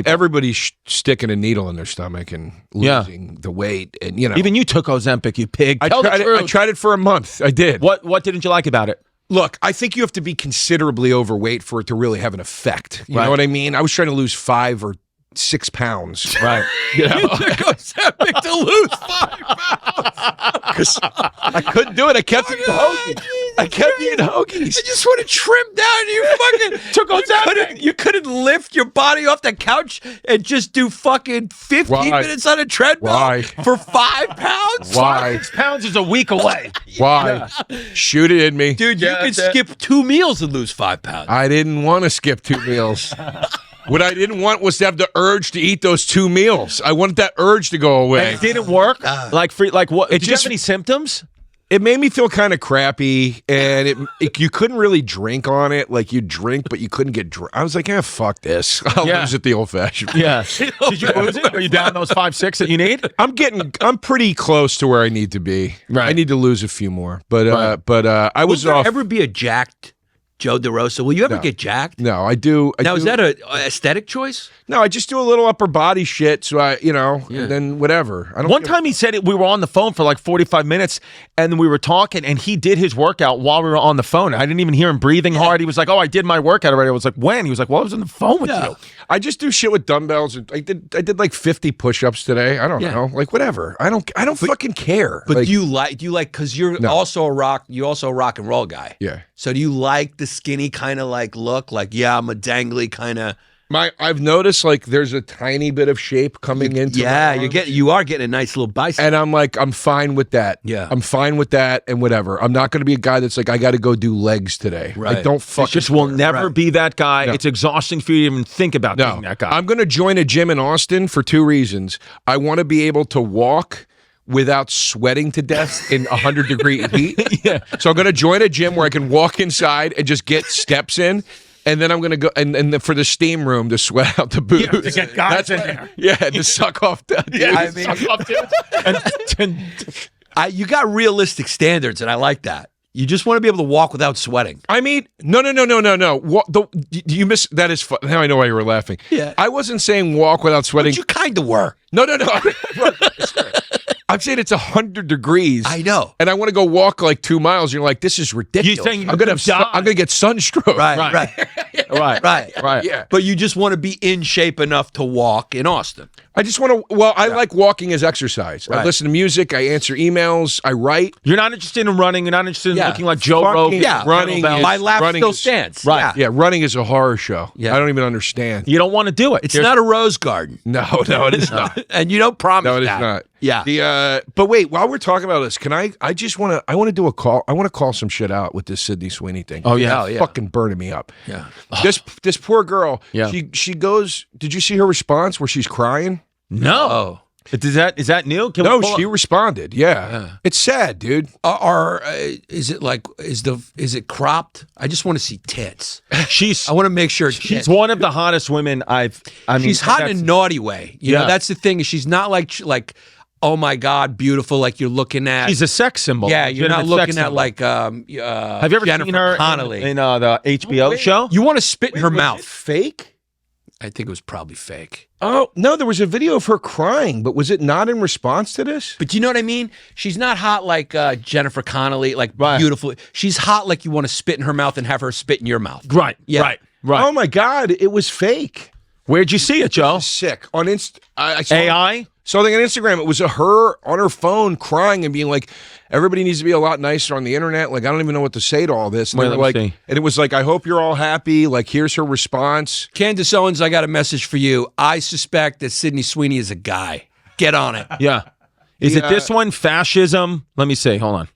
everybody's sticking a needle in their stomach and losing the weight, and even you took Ozempic, you pig. I tried it for a month. I did. What didn't you like about it? Look, I think you have to be considerably overweight for it to really have an effect. You know what I mean? I was trying to lose 5 or 6 pounds. Right. You took Ozempic to lose 5 pounds. Because I couldn't do it. I kept eating hoagies. I kept eating hoagies. I just want to trim down. You fucking took Ozempic. You couldn't lift your body off the couch and just do fucking 15 minutes on a treadmill for 5 pounds? Why? 6 pounds is a week away. Why? Shoot it in me. Dude, you could skip 2 meals and lose 5 pounds. I didn't want to skip 2 meals. What I didn't want was to have the urge to eat those 2 meals. I wanted that urge to go away. And it didn't work? Like what? Did you have any symptoms? It made me feel kind of crappy, and you couldn't really drink on it. Like you drink, but you couldn't get drunk. I was like, fuck this. I'll lose it the old-fashioned. Yeah. Did you lose it? Are you down those 5, 6 that you need? I'm pretty close to where I need to be. Right. I need to lose a few more, but I was Will there off. ever be a jacked Joe DeRosa. Will you ever No. get jacked? No, I do. Now, is that a aesthetic choice? No, I just do a little upper body shit. So and then whatever. I don't. One time he said we were on the phone for like 45 minutes and we were talking and he did his workout while we were on the phone. I didn't even hear him breathing hard. He was like, "Oh, I did my workout already." I was like, "When?" He was like, "Well, I was on the phone with you." I just do shit with dumbbells. And I did like 50 push-ups today. I don't know, like whatever. I don't fucking care. But like, do you like because you're also a rock and roll guy. Yeah. So do you like the skinny kind of like look? Like, yeah, I'm a dangly kind of. I've noticed like there's a tiny bit of shape coming into. Yeah, you are getting a nice little bicep. And I'm like, I'm fine with that. Yeah. I'm fine with that and whatever. I'm not going to be a guy that's like, I got to go do legs today. Right. I don't You fucking just will care. never be that guy. No. It's exhausting for you to even think about being that guy. I'm going to join a gym in Austin for 2 reasons. I want to be able to walk without sweating to death in 100-degree heat. Yeah. So I'm going to join a gym where I can walk inside and just get steps in. And then I'm going to go and for the steam room to sweat out the booze. Yeah, to get guys in there. Yeah, to suck off the dude. I mean, you got realistic standards, and I like that. You just want to be able to walk without sweating. I mean, no. You miss that is fun. Now I know why you were laughing. Yeah. I wasn't saying walk without sweating. But you kind of were. No. I'm saying it's 100 degrees. I know. And I want to go walk like 2 miles. You're like, this is ridiculous. You think I'm gonna I'm gonna get sunstroke. Right. Yeah. But you just want to be in shape enough to walk in Austin. I just want to. Well, I like walking as exercise. I Right. listen to music. I answer emails. I write. You're not interested in running. You're not interested in Yeah. looking like Joe Fucking Rogan. yeah. running kettlebells. is- My lap running still is- stands. Right. Yeah, running is a horror show. Yeah. I don't even understand. You don't want to do it. It's not a rose garden. No, it is not. And you don't promise No, it is that. not. Yeah. But wait, while we're talking about this, can I just want to do a call. I want to call some shit out with this Sydney Sweeney thing. Oh, yeah. It's fucking burning me up. Yeah. This poor girl. Yeah. She goes. Did you see her response where she's crying? No. Oh. Is that new? Can we No, pull she up- responded. Yeah. It's sad, dude. Is it like is it cropped? I just want to see tits. She's I want to make sure it's she's tits. one of the hottest women I mean, She's hot in a that's- naughty way. You know, Yeah. that's the thing. Is she's not like oh my God, beautiful. Like you're looking at. She's a sex symbol. yeah, you're not Legitimate sex looking at symbol. like Have you ever Jennifer seen her Connelly. in the HBO show? You want to spit in her mouth. Fake? I think it was probably fake. Oh no, there was a video of her crying, but was it not in response to this? But you know what I mean? She's not hot like Jennifer Connelly, like Right. beautiful. She's hot like you want to spit in her mouth and have her spit in your mouth. Right. Yeah. Right. Right. Oh my God, it was fake. Where'd you see it, Joe? Sick on Inst. I saw AI? something on Instagram. It was her on her phone crying and being like, "Everybody needs to be a lot nicer on the internet." Like, I don't even know what to say to all this. And, Wait, they were let me like, see. and it was like, "I hope you're all happy." Like, here's her response. Candace Owens, I got a message for you. I suspect that Sydney Sweeney is a guy. Get on it. Yeah. Is it this one? Fascism? Let me see. Hold on.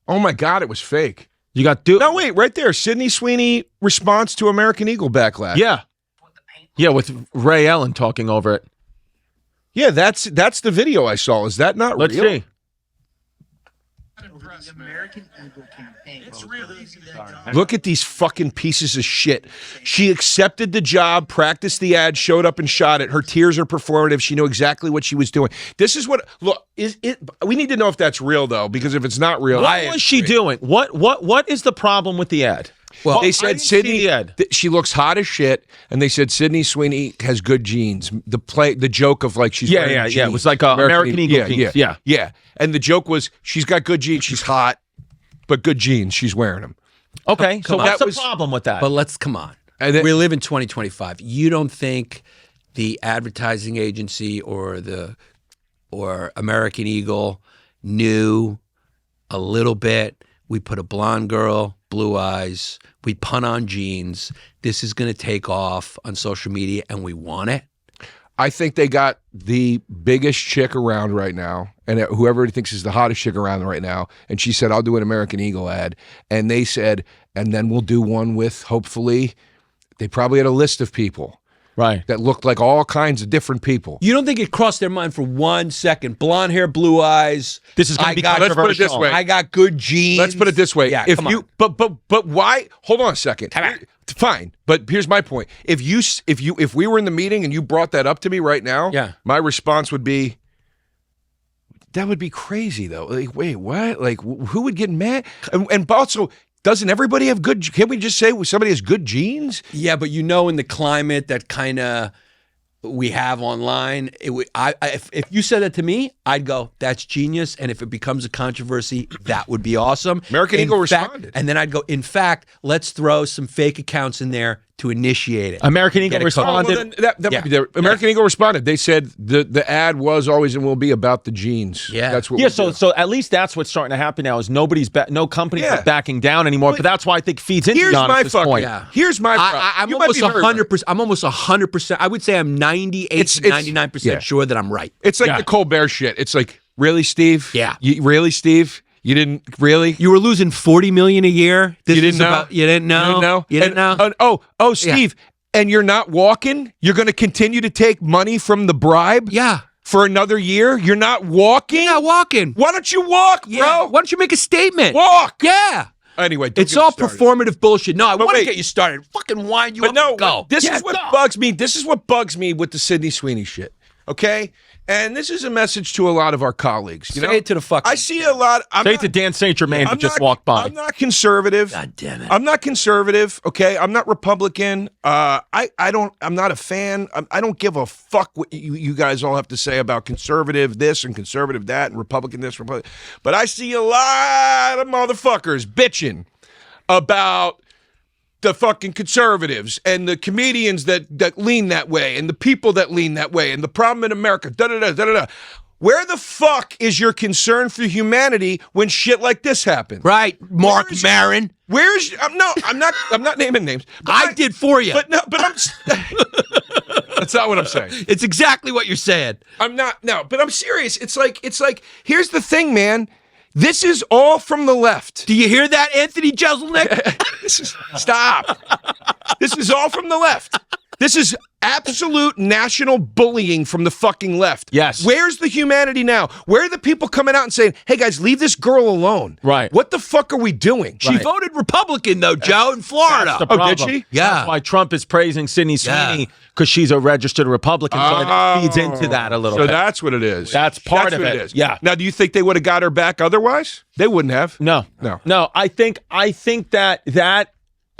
Oh my God, it was fake. You got No, wait, right there. Sydney Sweeney response to American Eagle backlash. Yeah. Yeah, with Ray Allen talking over it. Yeah, that's the video I saw. Is that not Let's real? see. Look at these fucking pieces of shit. She accepted the job, practiced the ad, showed up and shot it. Her tears are performative. She knew exactly what she was doing. This is what look is it. We need to know if that's real though, because if it's not real, What was she doing? What is the problem with the ad? well, they I said didn't see Sydney. the ad. She looks hot as shit, and they said Sydney Sweeney has good genes. The joke of like she's wearing jeans. It was like American Eagle jeans. Yeah. And the joke was she's got good genes. She's hot, but good jeans. She's wearing them. Okay, so on. what's That the was- problem with that? But come on. And then- We live in 2025. You don't think the advertising agency or American Eagle knew a little bit? We put a blonde girl, blue eyes, we punt on jeans. This is going to take off on social media, and we want it. I think they got the biggest chick around right now, and whoever he thinks is the hottest chick around right now. And she said, "I'll do an American Eagle ad." And they said, and then we'll do one with, hopefully, they probably had a list of people right. that looked like all kinds of different people. You don't think it crossed their mind for 1 second? Blonde hair, blue eyes. This is going to be Let's put it controversial. this way. I got good genes. Let's put it this way. Yeah, if come you on. but why? Hold on a second. Come on. Fine, but here's my point. If we were in the meeting and you brought that up to me right now, Yeah. my response would be, that would be crazy though. Like, wait, what? Like, who would get mad? And also, doesn't everybody have good? Can't we just say somebody has good genes? Yeah, but you know, in the climate that kind of we have online, if you said that to me, I'd go, that's genius. And if it becomes a controversy, that would be awesome. American Eagle responded. And then I'd go, in fact, let's throw some fake accounts in there to initiate it. American Eagle responded. Well, then that might be there. American Eagle responded. They said the ad was always and will be about the genes. Yeah. That's what Yeah, so at least that's what's starting to happen now is no companies are backing down anymore. But that's why I think feeds into Giannis' point. Here's my problem. I'm almost 100%. I'm almost 100%. I would say I'm 98 to 99% sure that I'm right. It's like the Colbert shit. It's like, really, Steve? Yeah. Really, Steve? You didn't really? You were losing $40 million a year. You didn't know? You didn't know? You didn't know? Oh, Steve, and you're not walking? You're going to continue to take money from the bribe? Yeah. For another year? You're not walking? You're not walking. Why don't you walk, bro? Why don't you make a statement? Walk. Yeah. Anyway, it's all performative bullshit. No, I want to wait. get you started. Fucking wind you But up no, and go. this is what bugs me. This is what bugs me with the Sydney Sweeney shit. Okay? And this is a message to a lot of our colleagues. You Say know? it to the fucking. I see a lot. Say it to Dan St. Germain who just walked by. I'm not conservative. God damn it. I'm not conservative. Okay, I'm not Republican. I'm not a fan. I don't give a fuck what you guys all have to say about conservative this and conservative that and Republican this, Republican. But I see a lot of motherfuckers bitching about the fucking conservatives and the comedians that lean that way and the people that lean that way and the problem in America. Da-da-da. Where the fuck is your concern for humanity when shit like this happens? Right, Marc Maron. I'm not naming names. I did for you. But I'm that's not what I'm saying. It's exactly what you're saying. But I'm serious. It's like here's the thing, man. This is all from the left. Do you hear that, Anthony Jeselnik? Stop. This is all from the left. This is absolute national bullying from the fucking left. Yes. Where's the humanity now? Where are the people coming out and saying, hey, guys, leave this girl alone? Right. What the fuck are we doing? She voted Republican, though, Joe, in Florida. Oh, did she? Yeah. That's why Trump is praising Sydney Sweeney because she's a registered Republican. So it feeds into that a little bit. So that's what it is. That's part of it. Is. Yeah. Now, do you think they would have got her back otherwise? They wouldn't have. No. I think that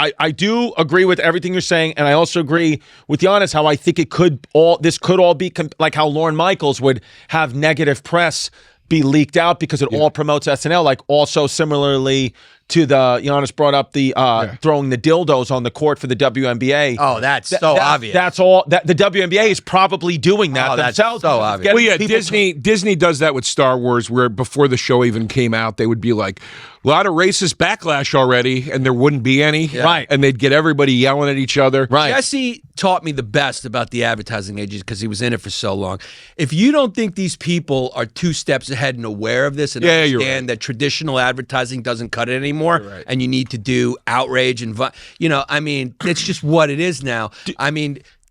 I do agree with everything you're saying, and I also agree with Yannis how I think this could all be like how Lorne Michaels would have negative press be leaked out because it all promotes SNL. Like also similarly to Giannis brought up the throwing the dildos on the court for the WNBA. Oh, that's so obvious. That's all. That the WNBA is probably doing that themselves. That's so obvious. Well, yeah, Disney does that with Star Wars, where before the show even came out, they would be like, a lot of racist backlash already, and there wouldn't be any. Yeah. Right. And they'd get everybody yelling at each other. Right. Jesse taught me the best about the advertising agencies because he was in it for so long. If you don't think these people are 2 steps ahead and aware of this and understand that traditional advertising doesn't cut it anymore, and you need to do outrage and it's just what it is now.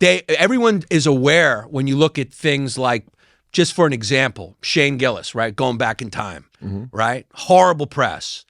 Everyone is aware when you look at things like, just for an example, Shane Gillis, right? Going back in time, right? Horrible press.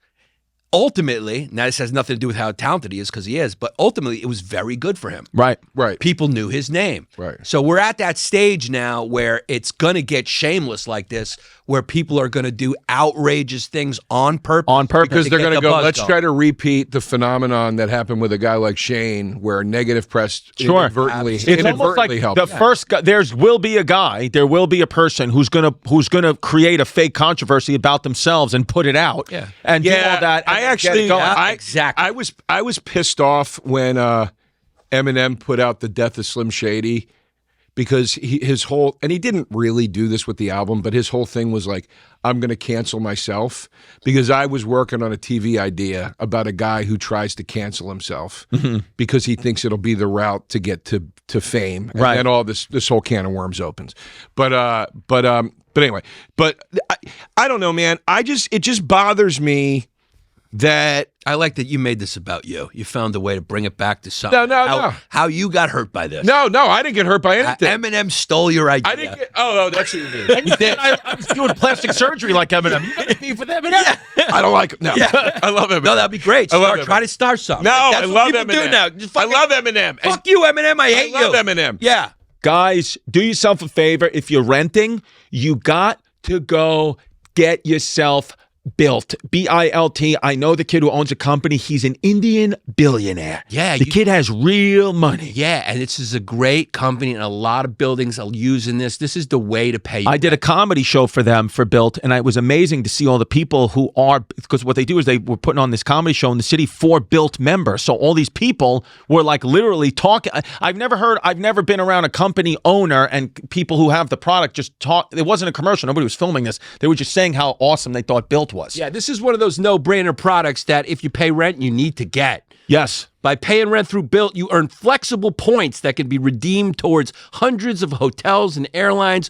Ultimately, now this has nothing to do with how talented he is, because he is, but ultimately it was very good for him. Right. People knew his name. Right. So we're at that stage now where it's going to get shameless like this, where people are going to do outrageous things on purpose. Because they're going to go, let's try to repeat the phenomenon that happened with a guy like Shane, where negative press inadvertently helped. The first guy, there will be a person who's gonna create a fake controversy about themselves and put it out and do all that. I was pissed off when Eminem put out the Death of Slim Shady, because his whole, and he didn't really do this with the album, but his whole thing was like, I'm going to cancel myself, because I was working on a TV idea about a guy who tries to cancel himself because he thinks it'll be the route to get to fame. And then all this whole can of worms opens. But anyway, I don't know, man. It just bothers me that I like that you made this about you. You found a way to bring it back to something. No. How you got hurt by this. No, I didn't get hurt by anything. Eminem stole your idea. I didn't get, that's what you mean. And you did. I was doing plastic surgery like Eminem. You got beef with Eminem? I don't like him. No, I love Eminem. No, that'd be great. Try to start something. No, That's I what love people Eminem. do now. Just I love Eminem. Fuck you, Eminem. I hate you. I love Eminem. Yeah. Guys, do yourself a favor. If you're renting, you got to go get yourself Bilt, B-I-L-T. I know the kid who owns a company. He's an Indian billionaire. Yeah. The kid has real money. Yeah, and this is a great company, and a lot of buildings are using this. This is the way to pay. I did a comedy show for them for Bilt, and it was amazing to see all the people who are, because what they do is they were putting on this comedy show in the city for Bilt members. So all these people were like literally talking. I've never been around a company owner and people who have the product just talk. It wasn't a commercial. Nobody was filming this. They were just saying how awesome they thought Bilt was. Yeah, this is one of those no-brainer products that if you pay rent, you need to get. Yes. By paying rent through Bilt, you earn flexible points that can be redeemed towards hundreds of hotels and airlines,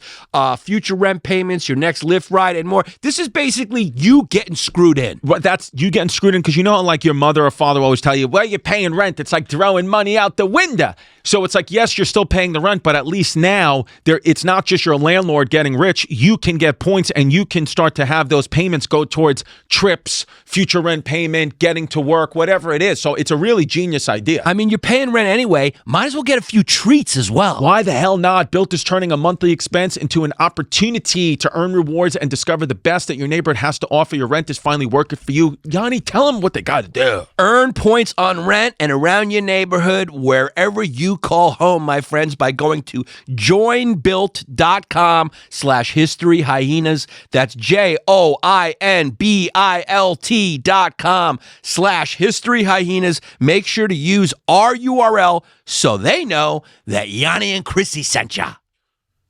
future rent payments, your next Lyft ride, and more. This is basically you getting screwed in. But that's you getting screwed in because you know, like your mother or father always tell you, well, you're paying rent. It's like throwing money out the window. So it's like, yes, you're still paying the rent, but at least now it's not just your landlord getting rich. You can get points and you can start to have those payments go towards trips, future rent payment, getting to work, whatever it is. So it's a really genius idea. I mean, you're paying rent anyway. Might as well get a few treats as well. Why the hell not? Bilt is turning a monthly expense into an opportunity to earn rewards and discover the best that your neighborhood has to offer. Your rent is finally working for you. Yanni, tell them what they got to do. Earn points on rent and around your neighborhood wherever you call home, my friends, by going to joinbilt.com/historyhyenas. That's joinbilt.com/historyhyenas. Make sure to use our URL so they know that Yanni and Chrissy sent ya.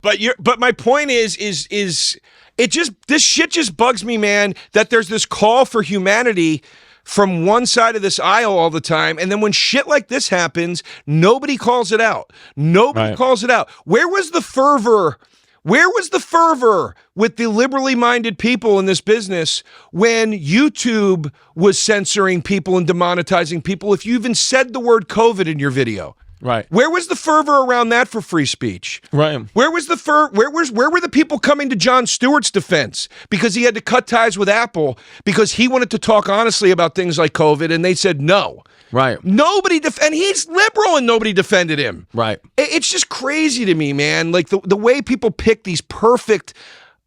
But my point is it just, this shit just bugs me, man, that there's this call for humanity from one side of this aisle all the time, and then when shit like this happens, nobody calls it out. Nobody calls it out. Where was the fervor? Where was the fervor with the liberally minded people in this business when YouTube was censoring people and demonetizing people if you even said the word COVID in your video? Right. Where was the fervor around that for free speech? Right. Where was the where were the people coming to Jon Stewart's defense because he had to cut ties with Apple because he wanted to talk honestly about things like COVID and they said no. Right. Nobody and he's liberal and nobody defended him. Right. It's just crazy to me, man. Like the way people pick these perfect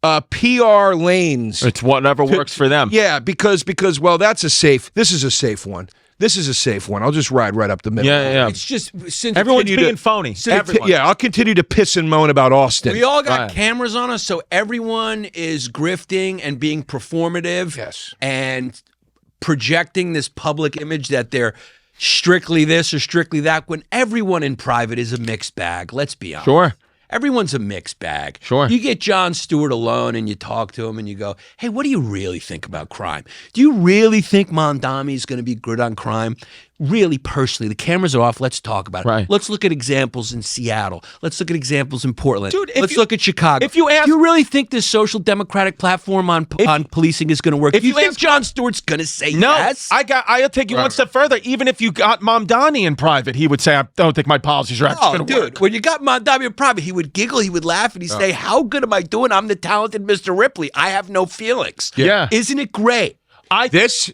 PR lanes. It's whatever works for them. Yeah, because well, this is a safe one. This is a safe one. I'll just ride right up the middle. Yeah. It's just since Everyone's being phony. Everyone. Yeah, I'll continue to piss and moan about Austin. we all got cameras on us, so everyone is grifting and being performative. Yes. And projecting this public image that they're strictly this or strictly that, when everyone in private is a mixed bag. Let's be honest. Sure. Everyone's a mixed bag. Sure. You get Jon Stewart alone and you talk to him and you go, hey, what do you really think about crime? Do you really think Mondami is going to be good on crime? Really, personally, the cameras are off. Let's talk about it. Right. Let's look at examples in Seattle. Let's look at examples in Portland. Dude, let's look at Chicago. if you ask- do you really think this social democratic platform on policing is going to work? If Do you you think ask- Jon Stewart's going to say No, yes? I'll take you one step further. Even if you got Mamdani in private, he would say, I don't think my policies are actually Oh, going to dude, work. when you got Mondami in private, he would giggle, he would laugh, and he'd say, how good am I doing? I'm the talented Mr. Ripley. I have no feelings. Yeah. Isn't it great? This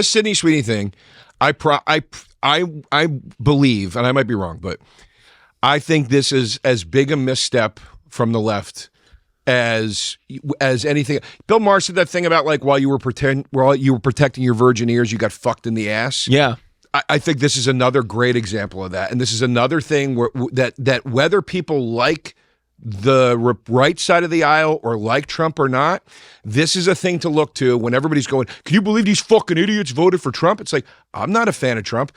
Sydney Sweeney thing, I believe, and I might be wrong, but I think this is as big a misstep from the left as anything. Bill Maher said that thing about like while you were protecting your virgin ears, you got fucked in the ass. Yeah. I think this is another great example of that, and this is another thing where that whether people like the right side of the aisle or like Trump or not, this is a thing to look to when everybody's going, can you believe these fucking idiots voted for Trump? It's like, I'm not a fan of Trump,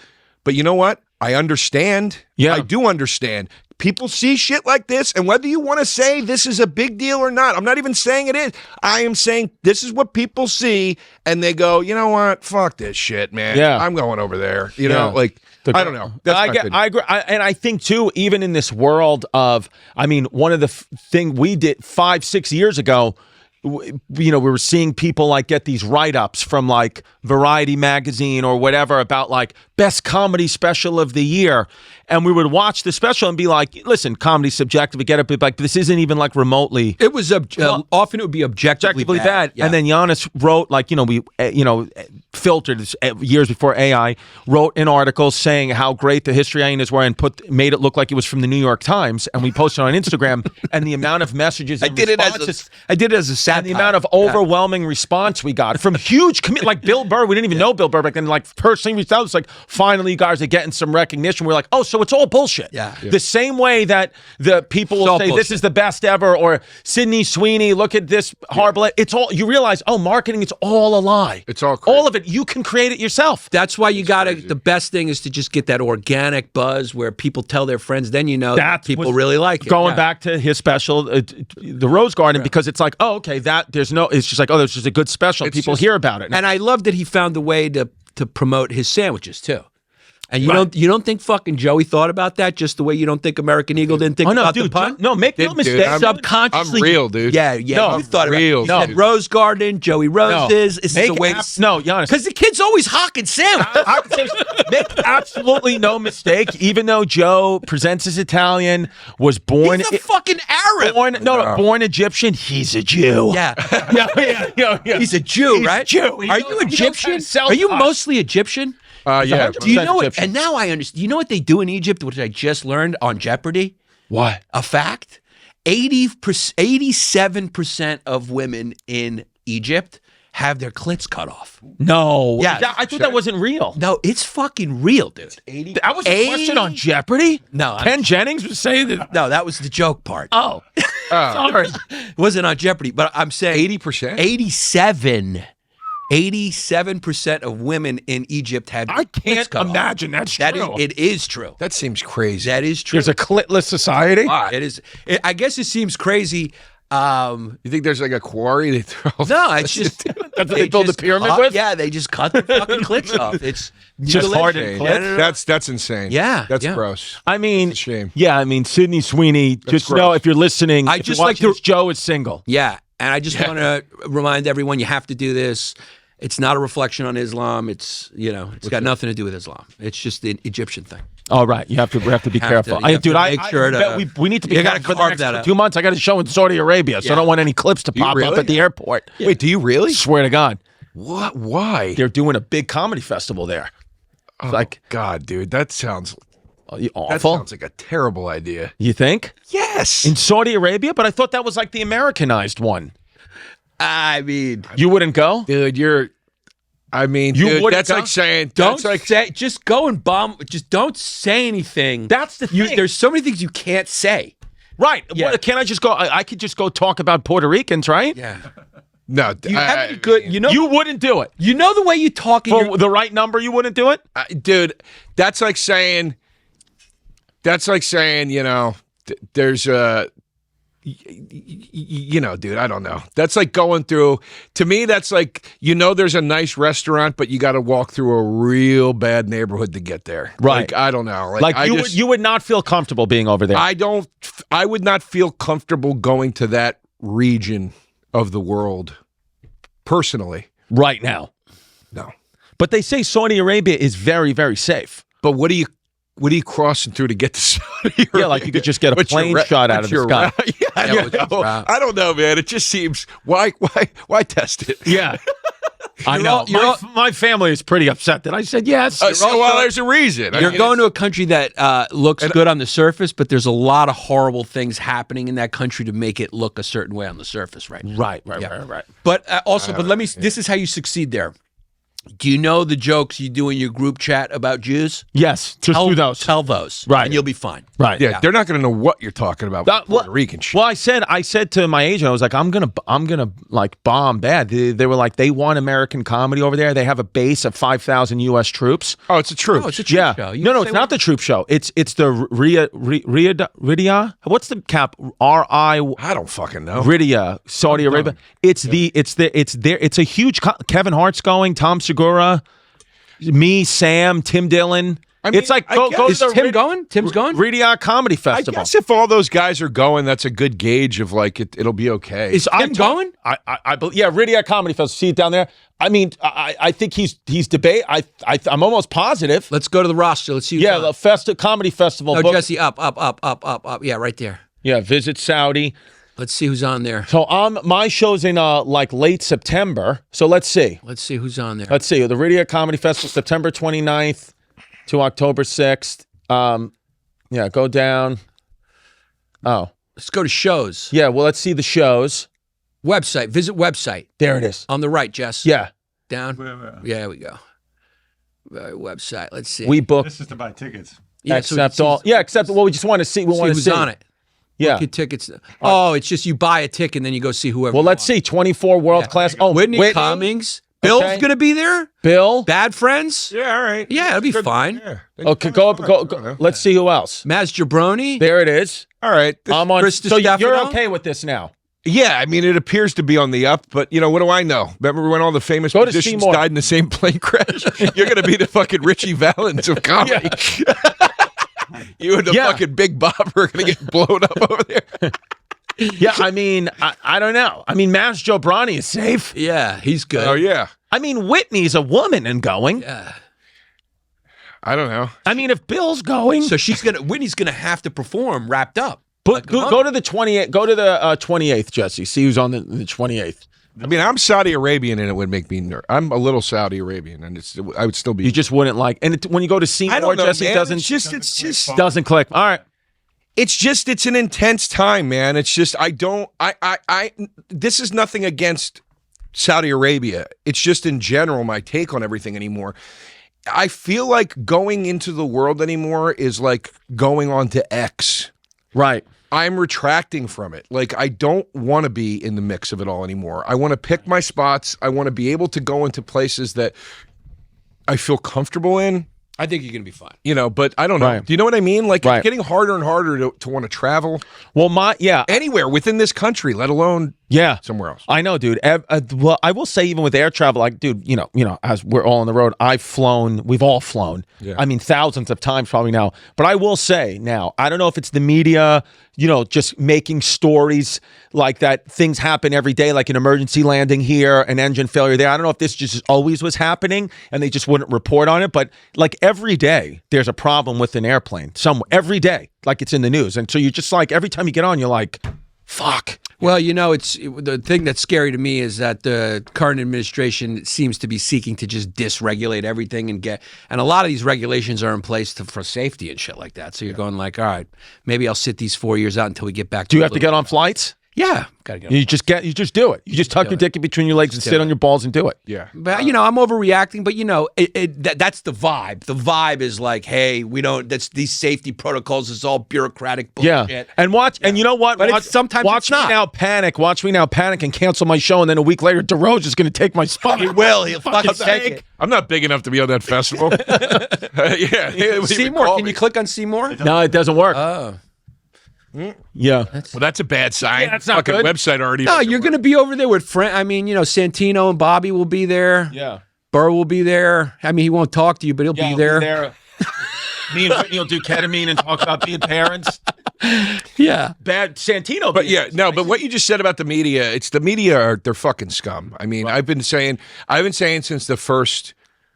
but you know what? I understand. Yeah. I do understand. People see shit like this, and whether you want to say this is a big deal or not, I'm not even saying it is. I am saying this is what people see, and they go, you know what? Fuck this shit, man. Yeah. I'm going over there. You know, like, I don't know. That's not good. I agree. And I think, too, even in this world of, I mean, one of the thing we did 5-6 years ago, we were seeing people like get these write-ups from like Variety magazine or whatever about like best comedy special of the year, and we would watch the special and be like, listen, comedy's subjective, we get it, but like this isn't even like remotely. It was often it would be objectively bad. Yeah. And then Yannis wrote like, filtered this, years before AI, wrote an article saying how great the history hyenas were and made it look like it was from the New York Times, and we posted on Instagram, and the amount of messages and responses, I did it as a satire. and the amount of overwhelming response we got from huge like Bill Burr. We didn't even know Bill Burr back then. Like personally reached out, it's like, finally you guys are getting some recognition. We're like, oh, so it's all bullshit. Yeah. The same way that the people will say this is the best ever, or Sydney Sweeney, look at this horrible. It's all, you realize, oh, marketing, it's all a lie. It's all crazy. All of it. You can create it yourself. That's why you got to, the best thing is to just get that organic buzz where people tell their friends, then you know that people really like it. Going back to his special, the Rose Garden, because it's like, oh, okay, it's just like, oh, there's just a good special. People hear about it. And I love that he found a way to promote his sandwiches too. And you don't think fucking Joey thought about that just the way you don't think American Eagle didn't think about the pun? No, make no mistake. Subconsciously. I'm real, dude. Yeah. No, you thought real, about it. You said Rose Garden, Joey Roses. This is a way no, Yannis. because the kid's always hawking sandwiches. Make absolutely no mistake. Even though Joe presents as Italian, was born He's a fucking Arab. Born Egyptian. He's a Jew. Yeah. Yeah. He's a Jew, right? Jew. Are you Egyptian? Are you mostly Egyptian? Yeah. Do you know what? Egyptian. And now I understand. Do you know what they do in Egypt, which I just learned on Jeopardy? What? A fact: 87% of women in Egypt have their clits cut off. No. Yeah. I thought that wasn't real. No, it's fucking real, dude. That was a question on Jeopardy? No, Ken Jennings was saying that. No, that was the joke part. Oh. Sorry. It wasn't on Jeopardy, but I'm saying 80%? 87% of women in Egypt had I clits can't cut off. imagine that's That true. it is true. That seems crazy. That is true. There's a clitless society? It is. I guess it seems crazy. You think there's like a quarry they throw? No, it's just That's what they build the pyramid with? Yeah, they just cut the fucking clits off. It's Just hardened mutilation. clits? That's insane. Yeah, That's yeah. gross. I mean, It's a shame. Yeah, I mean, Sydney Sweeney, just gross. know if you're listening, I if just you're like watching to- this, Joe is single. Yeah, and I just want to remind everyone you have to do this. It's not a reflection on Islam. It's it's got nothing to do with Islam. It's just the Egyptian thing. All right, we have to be careful. you have to make sure bet we need to be you gotta careful for the carve next that out. 2 months. I got a show in Saudi Arabia, so I don't want any clips to pop up really? at the airport. Wait, do you really? Swear to God, What? Why? they're doing a big comedy festival there. Oh, like God, dude, that sounds awful. That sounds like a terrible idea. You think? Yes. In Saudi Arabia, but I thought that was like the Americanized one. I mean, You wouldn't go? Dude, dude, wouldn't that's go? like saying don't say. Just go and bomb. Just don't say anything. That's the thing. There's so many things you can't say. Right. Yeah. Can't I just go? I could just go talk about Puerto Ricans, right? Yeah. No, You have any good. You know. You wouldn't do it. You know the way you talk. In For the right number, you wouldn't do it? dude, that's like saying, there's a, dude, I don't know. That's like going through, to me, that's like, there's a nice restaurant, but you got to walk through a real bad neighborhood to get there. Right. Like, I don't know. You would not feel comfortable being over there. I would not feel comfortable going to that region of the world personally. right now. No. But they say Saudi Arabia is very, very safe. But what are you crossing through to get to Saudi Arabia? Yeah, like you could just get a plane shot out of the sky. I don't know, man. It just seems why test it? Yeah. I know. My family is pretty upset that I said yes. There's a reason. You're going to a country that looks good on the surface, but there's a lot of horrible things happening in that country to make it look a certain way on the surface, right? Right. But this is how you succeed there. Do you know the jokes you do in your group chat about Jews? Yes, just do those. Tell those, Right. and you'll be fine. Right. Yeah, they're not going to know what you're talking about. With Puerto Rican shit. Well, I said to my agent, I was like, I'm gonna like bomb bad. They were like, they want American comedy over there. They have a base of 5,000 U.S. troops. Oh, it's a troop. Oh, it's a troop show. You No, say it's not the troop show. It's the Ridia. What's the cap? I don't fucking know. Ridia, Saudi Arabia. It's a huge. Kevin Hart's going. Tom Segura. Me, Sam, Tim Dillon. I mean, it's like I go guess- to Is the Tim going? Tim's going? Ridia Comedy I Festival. guess if all those guys are going, that's a good gauge of like it'll be okay. Is Tim going? I believe. Yeah, Ridia Comedy Festival. See it down there. I mean, I think he's debate. I'm almost positive. Let's go to the roster. Let's see. Who's on. The comedy festival. No, book- Jesse, up. Yeah, right there. Yeah, visit Saudi. Let's see who's on there. So my show's in like late September. So let's see. Let's see who's on there. Let's see. The Radio Comedy Festival, September 29th to October 6th. Yeah, go down. Oh. Let's go to shows. Yeah, well, let's see the shows. Website. Visit website. There it is. On the right, Jess. Yeah. Down. Yeah, there we go. Website. Let's see. We booked. This is to buy tickets. Yeah, Except all. Yeah, except well, we just want to see. We want to who's see on it. Yeah. Book your tickets. Oh, it's just you buy a ticket and then you go see whoever. Well, you let's want. see. 24 world class. Oh, Whitney Cummings. Bill's Okay. gonna be there. Bill. Bad Friends. Yeah, all right. Yeah, it'll be fine. Yeah. Okay, go. Let's see who else. Maz Jabroni. There it is. All right. I'm on. Chris So you're Distefano? okay with this now? Yeah, I mean, it appears to be on the up, but, what do I know? Remember when all the famous Go to musicians Seymour. died in the same plane crash? You're going to be the fucking Richie Valens of comedy. You and the fucking Big Bob are going to get blown up over there. Yeah, I mean, I don't know. I mean, Maz Jobrani is safe. Yeah, he's good. Oh, yeah. I mean, Whitney's a woman and going. Yeah. I don't know. I mean, if Bill's going, So Whitney's gonna have to perform wrapped up. but go to the 28th. Go to the 28th, Jesse. See who's on the 28th. I mean, I'm Saudi Arabian, and it would make me nervous. I'm a little Saudi Arabian, and I would still be. You just wouldn't like. And when you go to Seymour, I don't know, Jesse man. doesn't It's just doesn't click. All right. it's an intense time, man. It's just this is nothing against Saudi Arabia. It's just in general my take on everything anymore. I feel like going into the world anymore is like going on to X. Right. I'm retracting from it. Like, I don't want to be in the mix of it all anymore. I want to pick my spots. I want to be able to go into places that I feel comfortable in. I think you're gonna be fine. But I don't know. Right. Do you know what I mean? Like, Right. it's getting harder and harder to want to travel Well, anywhere within this country, let alone somewhere else. I know, dude. Well, I will say, even with air travel, like, dude, as we're all on the road, we've all flown. Yeah. I mean, thousands of times probably now. But I will say now, I don't know if it's the media, just making stories like that. Things happen every day, like an emergency landing here, an engine failure there. I don't know if this just always was happening and they just wouldn't report on it. But like every day, there's a problem with an airplane. Every day, like it's in the news. And so you just like, every time you get on, you're like, fuck. Well, the thing that's scary to me is that the current administration seems to be seeking to just dysregulate everything and a lot of these regulations are in place for safety and shit like that. So you're going like, all right, maybe I'll sit these 4 years out until we get back. Do you have to get on flights? Yeah, gotta get. You just do it. You just tuck your dick in between your legs and sit on your balls and do it. Yeah. But I'm overreacting. But that's the vibe. The vibe is like, hey, we don't. That's these safety protocols. It's all bureaucratic bullshit. Yeah. And watch. And you know what? But sometimes watch it's me not. now panic. Watch me now panic and cancel my show. And then a week later, DeRosa is going to take my spot. He will. He'll fucking take it. I'm not big enough to be on that festival. Yeah. Seymour, can you click on Seymour? No, it doesn't work. Yeah. Well, that's a bad sign. Yeah, that's not Fucking good. website already. No, you're going to be over there with friends. I mean, Santino and Bobby will be there. Yeah. Burr will be there. I mean, he won't talk to you, but he'll be there. Me and Whitney will do ketamine and talk about being parents. Yeah. Bad Santino. But but what you just said about the media, they're fucking scum. I mean, I've been saying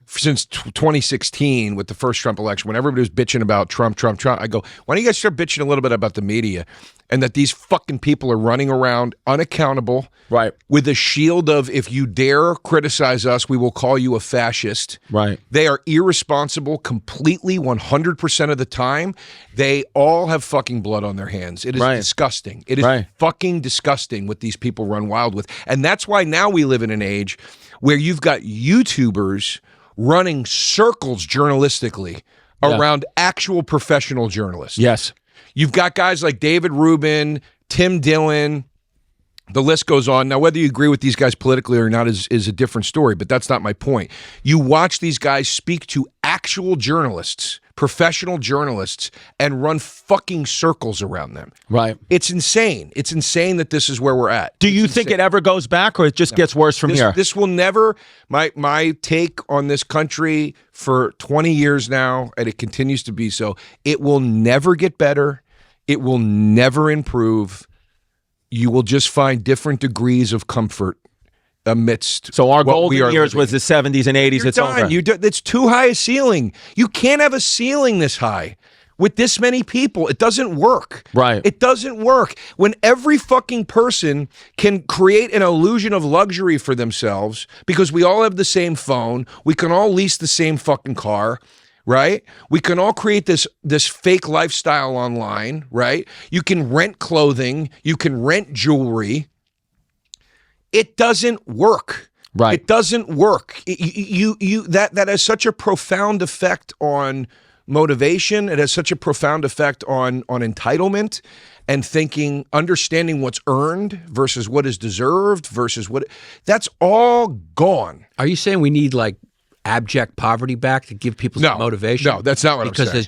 since 2016 with the first Trump election, when everybody was bitching about Trump, I go, why don't you guys start bitching a little bit about the media and that these fucking people are running around unaccountable, Right. with a shield of, if you dare criticize us, we will call you a fascist. Right. They are irresponsible completely 100% of the time. They all have fucking blood on their hands. It is Right. disgusting. It is Right. fucking disgusting what these people run wild with. And that's why now we live in an age where you've got YouTubers running circles journalistically around actual professional journalists. Yes. You've got guys like David Rubin, Tim Dillon, the list goes on. Now, whether you agree with these guys politically or not is a different story, but that's not my point. You watch these guys speak to actual journalists, professional journalists, and run fucking circles around them. Right. It's insane. It's insane that this is where we're at. Do you think it ever goes back, or it just gets worse from here? This will never, my take on this country for 20 years now, and it continues to be so, it will never get better. It will never improve. You will just find different degrees of comfort amidst. So our what we golden are years living. was the 70s and 80s. You're It's done. over. It's too high a ceiling. You can't have a ceiling this high. with this many people. It doesn't work. Right. It doesn't work. When every fucking person can create an illusion of luxury for themselves because we all have the same phone, we can all lease the same fucking car, right? We can all create this fake lifestyle online, right? You can rent clothing, you can rent jewelry. It doesn't work. Right. It doesn't work. That has such a profound effect on motivation. It has such a profound effect on entitlement and thinking, understanding what's earned versus what is deserved versus what. That's all gone. Are you saying we need like abject poverty back to give people some motivation? No, that's not what I'm saying. Because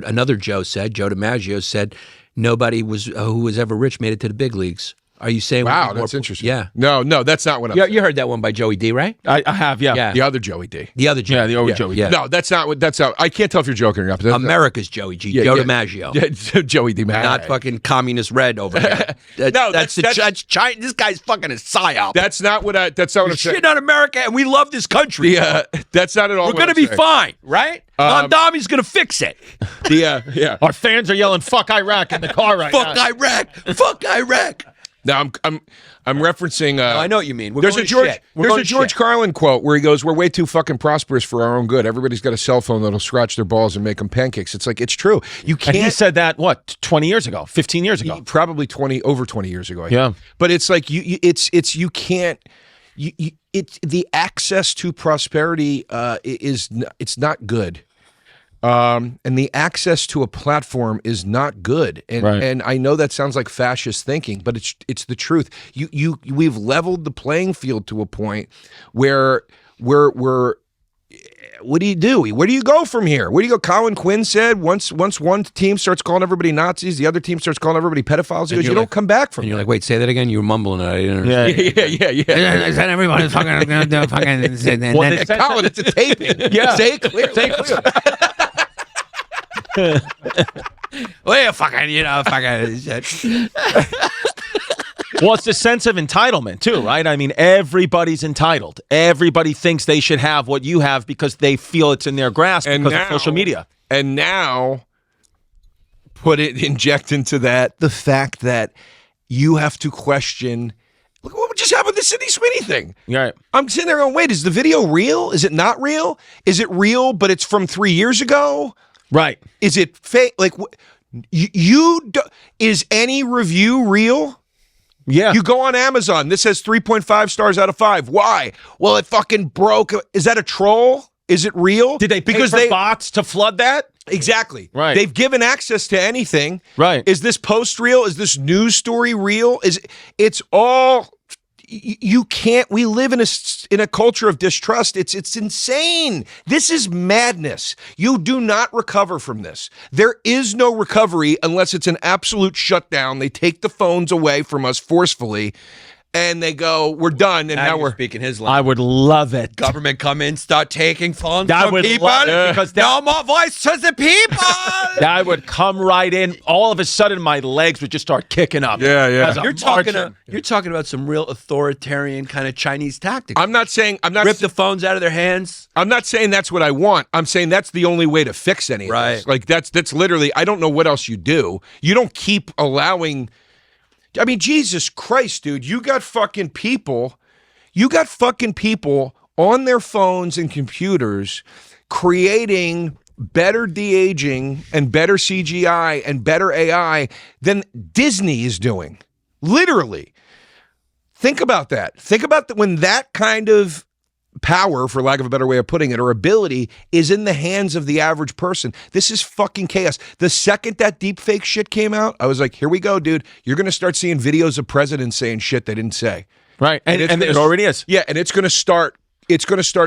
another Joe DiMaggio said, nobody who was ever rich made it to the big leagues. Are you saying? Wow, that's interesting. Yeah. No, that's not what I'm saying. You heard that one by Joey D, right? I have, yeah. The other Joey D. The other Joey. Yeah, the old Joey D. Yeah. No, that's not what. That's not. I can't tell if you're joking or not. America's Joey G. Joe DiMaggio. Yeah, Joey DiMaggio. Not fucking communist red over here. That's China. This guy's fucking a psyop. That's not what I'm saying. Shitting on America, and we love this country. Yeah, that's not at all. We're going to be fine, right? Mondami's going to fix it. Yeah. Our fans are yelling "fuck Iraq" in the car right now. Fuck Iraq. Fuck Iraq. Now I'm referencing. I know what you mean. There's a George Carlin quote where he goes, "We're way too fucking prosperous for our own good. Everybody's got a cell phone that'll scratch their balls and make them pancakes." It's like, it's true. You can't. And he said that 20 years ago, 15 years ago, probably over 20 years ago. I think. Yeah, but it's like you can't. The access to prosperity it's not good. And the access to a platform is not good, and I know that sounds like fascist thinking, but it's the truth. We've leveled the playing field to a point where we're what do you do? Where do you go from here? Where do you go? Colin Quinn said once one team starts calling everybody Nazis, the other team starts calling everybody pedophiles. He goes, you don't come back from. And you're like, wait, say that again. You were mumbling it. I didn't understand. Yeah. Is that everybody's fucking going to fucking? Colin, it's a taping. Yeah, say it clear. Say it clear. Well, fucking shit. Well, it's the sense of entitlement too, right? I mean, everybody's entitled. Everybody thinks they should have what you have because they feel it's in their grasp because of social media. And now, inject into that the fact that you have to question. Look what just happened with the Sydney Sweeney thing. Right. I'm sitting there going, wait, is the video real? Is it not real? Is it real, but it's from 3 years ago? Right. Is it fake? Like, is any review real? Yeah. You go on Amazon. This has 3.5 stars out of 5. Why? Well, it fucking broke. Is that a troll? Is it real? Did they pay for bots to flood that? Exactly. Right. They've given access to anything. Right. Is this post real? Is this news story real? It's all. You can't. We live in a culture of distrust. It's insane. This is madness. You do not recover from this. There is no recovery unless it's an absolute shutdown. They take the phones away from us forcefully, and they go, "We're done." And now we're speaking his language. I would love it. Government come in, start taking phones I from would people. love it because no more voice to the people. I would come right in. All of a sudden, my legs would just start kicking up. Yeah. As I'm You're talking about some real authoritarian kind of Chinese tactics. I'm not rip the phones out of their hands. I'm not saying that's what I want. I'm saying that's the only way to fix any of this. Like that's literally. I don't know what else you do. You don't keep allowing. I mean, Jesus Christ, dude, you got fucking people on their phones and computers creating better de-aging and better CGI and better AI than Disney is doing. Literally. Think about that. Think about when that kind of power, for lack of a better way of putting it, or ability is in the hands of the average person. This is fucking chaos. The second that deepfake shit came out, I was like, here we go, dude. You're going to start seeing videos of presidents saying shit they didn't say. Right. And it already is. Yeah, and it's going to start